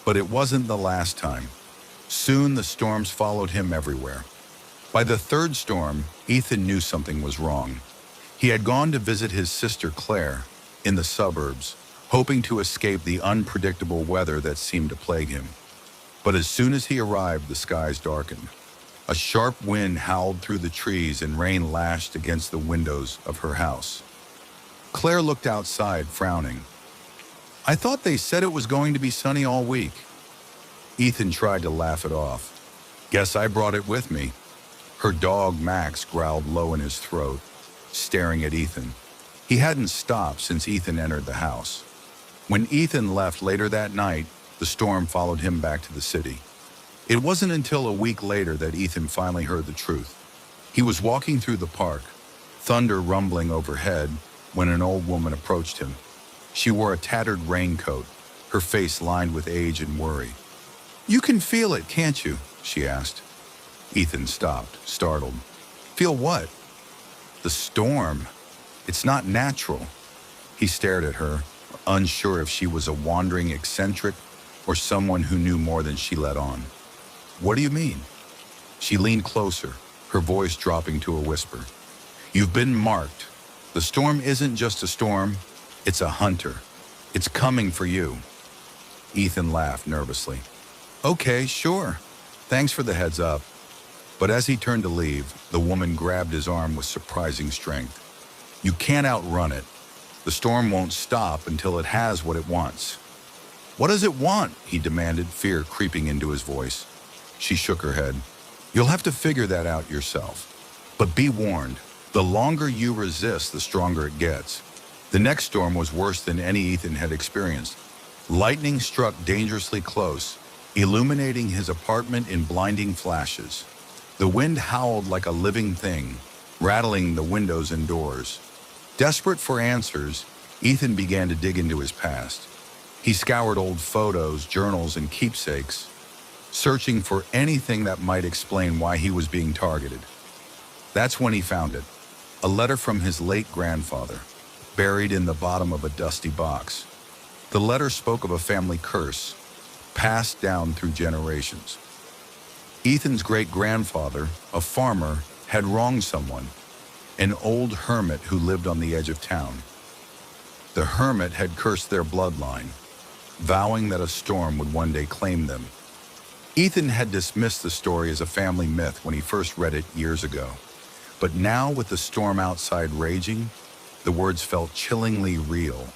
A: but it wasn't the last time. Soon the storms followed him everywhere. By the third storm, Ethan knew something was wrong. He had gone to visit his sister Claire in the suburbs, hoping to escape the unpredictable weather that seemed to plague him. But as soon as he arrived, the skies darkened. A sharp wind howled through the trees and rain lashed against the windows of her house. Claire looked outside, frowning. "I thought they said it was going to be sunny all week." Ethan tried to laugh it off. "Guess I brought it with me." Her dog, Max, growled low in his throat, staring at Ethan. He hadn't stopped since Ethan entered the house. When Ethan left later that night, the storm followed him back to the city. It wasn't until a week later that Ethan finally heard the truth. He was walking through the park, thunder rumbling overhead, when an old woman approached him. She wore a tattered raincoat, her face lined with age and worry. "You can feel it, can't you?" she asked. Ethan stopped, startled. "Feel what?" "The storm. It's not natural." He stared at her, unsure if she was a wandering eccentric or someone who knew more than she let on. "What do you mean?" She leaned closer, her voice dropping to a whisper. "You've been marked. The storm isn't just a storm, it's a hunter. It's coming for you." Ethan laughed nervously. "Okay, sure. Thanks for the heads up." But as he turned to leave, the woman grabbed his arm with surprising strength. "You can't outrun it. The storm won't stop until it has what it wants." "What does it want?" he demanded, fear creeping into his voice. She shook her head. "You'll have to figure that out yourself. But be warned, the longer you resist, the stronger it gets." The next storm was worse than any Ethan had experienced. Lightning struck dangerously close, illuminating his apartment in blinding flashes. The wind howled like a living thing, rattling the windows and doors. Desperate for answers, Ethan began to dig into his past. He scoured old photos, journals, and keepsakes, searching for anything that might explain why he was being targeted. That's when he found it. A letter from his late grandfather, buried in the bottom of a dusty box. The letter spoke of a family curse, passed down through generations. Ethan's great-grandfather, a farmer, had wronged someone, an old hermit who lived on the edge of town. The hermit had cursed their bloodline, vowing that a storm would one day claim them. Ethan had dismissed the story as a family myth when he first read it years ago. But now, with the storm outside raging, the words felt chillingly real.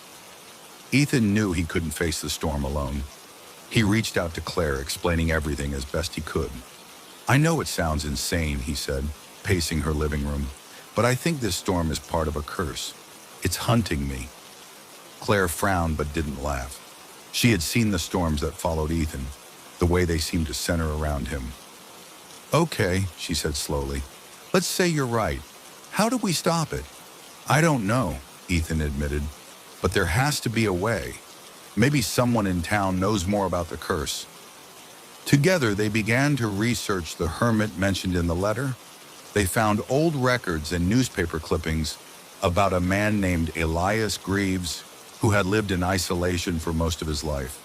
A: Ethan knew he couldn't face the storm alone. He reached out to Claire, explaining everything as best he could. "I know it sounds insane," he said, pacing her living room, "but I think this storm is part of a curse. It's hunting me." Claire frowned but didn't laugh. She had seen the storms that followed Ethan, the way they seemed to center around him. "Okay," she said slowly. "Let's say you're right. How do we stop it?" "I don't know," Ethan admitted, "but there has to be a way. Maybe someone in town knows more about the curse." Together, they began to research the hermit mentioned in the letter. They found old records and newspaper clippings about a man named Elias Greaves, who had lived in isolation for most of his life.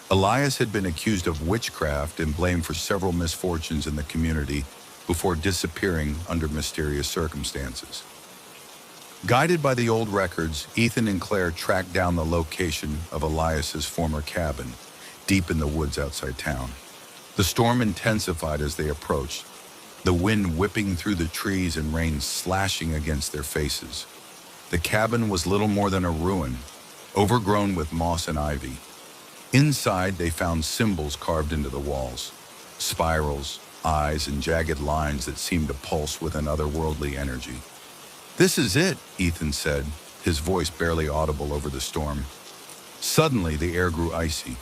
A: Elias had been accused of witchcraft and blamed for several misfortunes in the community before disappearing under mysterious circumstances. Guided by the old records, Ethan and Claire tracked down the location of Elias's former cabin, deep in the woods outside town. The storm intensified as they approached, the wind whipping through the trees and rain slashing against their faces. The cabin was little more than a ruin, overgrown with moss and ivy. Inside, they found symbols carved into the walls, spirals, eyes, and jagged lines that seemed to pulse with an otherworldly energy. "This is it," Ethan said, his voice barely audible over the storm. Suddenly, the air grew icy.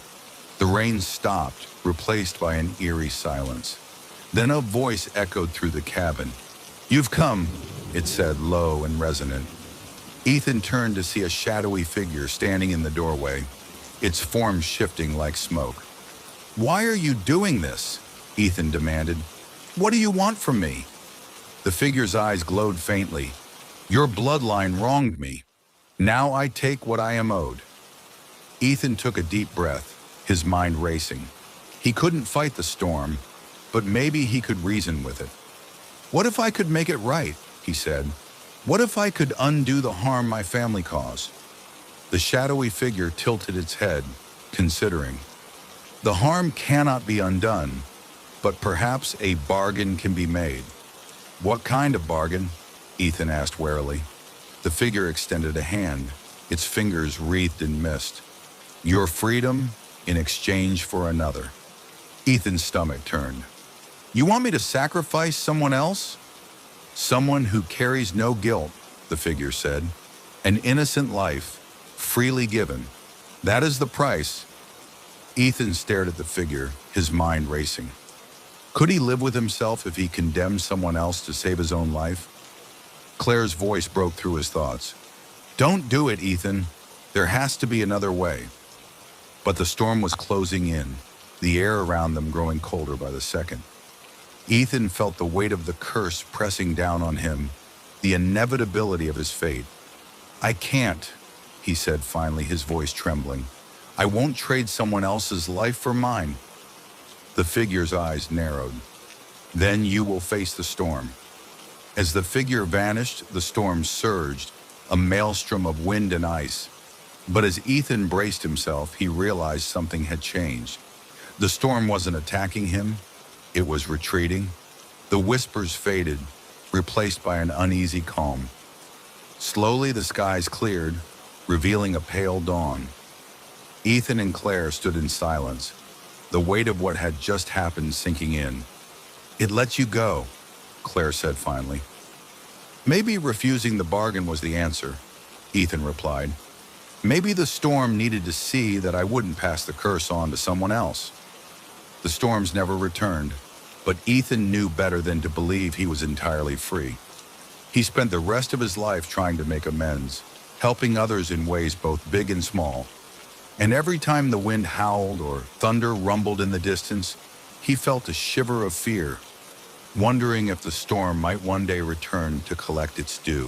A: The rain stopped, replaced by an eerie silence. Then a voice echoed through the cabin. "You've come," it said, low and resonant. Ethan turned to see a shadowy figure standing in the doorway, its form shifting like smoke. "Why are you doing this?" Ethan demanded. "What do you want from me?" The figure's eyes glowed faintly. "Your bloodline wronged me. Now I take what I am owed." Ethan took a deep breath, his mind racing. He couldn't fight the storm, but maybe he could reason with it. "What if I could make it right?" he said. "What if I could undo the harm my family caused?" The shadowy figure tilted its head, considering. "The harm cannot be undone, but perhaps a bargain can be made." "What kind of bargain?" Ethan asked warily. The figure extended a hand, its fingers wreathed in mist. "Your freedom in exchange for another." Ethan's stomach turned. "You want me to sacrifice someone else?" "Someone who carries no guilt," the figure said. "An innocent life, freely given. That is the price." Ethan stared at the figure, his mind racing. Could he live with himself if he condemned someone else to save his own life? Claire's voice broke through his thoughts. "Don't do it, Ethan. There has to be another way." But the storm was closing in, the air around them growing colder by the second. Ethan felt the weight of the curse pressing down on him, the inevitability of his fate. "I can't," he said finally, his voice trembling. "I won't trade someone else's life for mine." The figure's eyes narrowed. "Then you will face the storm." As the figure vanished, the storm surged, a maelstrom of wind and ice. But as Ethan braced himself, he realized something had changed. The storm wasn't attacking him, it was retreating. The whispers faded, replaced by an uneasy calm. Slowly the skies cleared, revealing a pale dawn. Ethan and Claire stood in silence, the weight of what had just happened sinking in. "It lets you go," Claire said finally. "Maybe refusing the bargain was the answer," Ethan replied. "Maybe the storm needed to see that I wouldn't pass the curse on to someone else." The storms never returned, but Ethan knew better than to believe he was entirely free. He spent the rest of his life trying to make amends, helping others in ways both big and small. And every time the wind howled or thunder rumbled in the distance, he felt a shiver of fear, wondering if the storm might one day return to collect its due.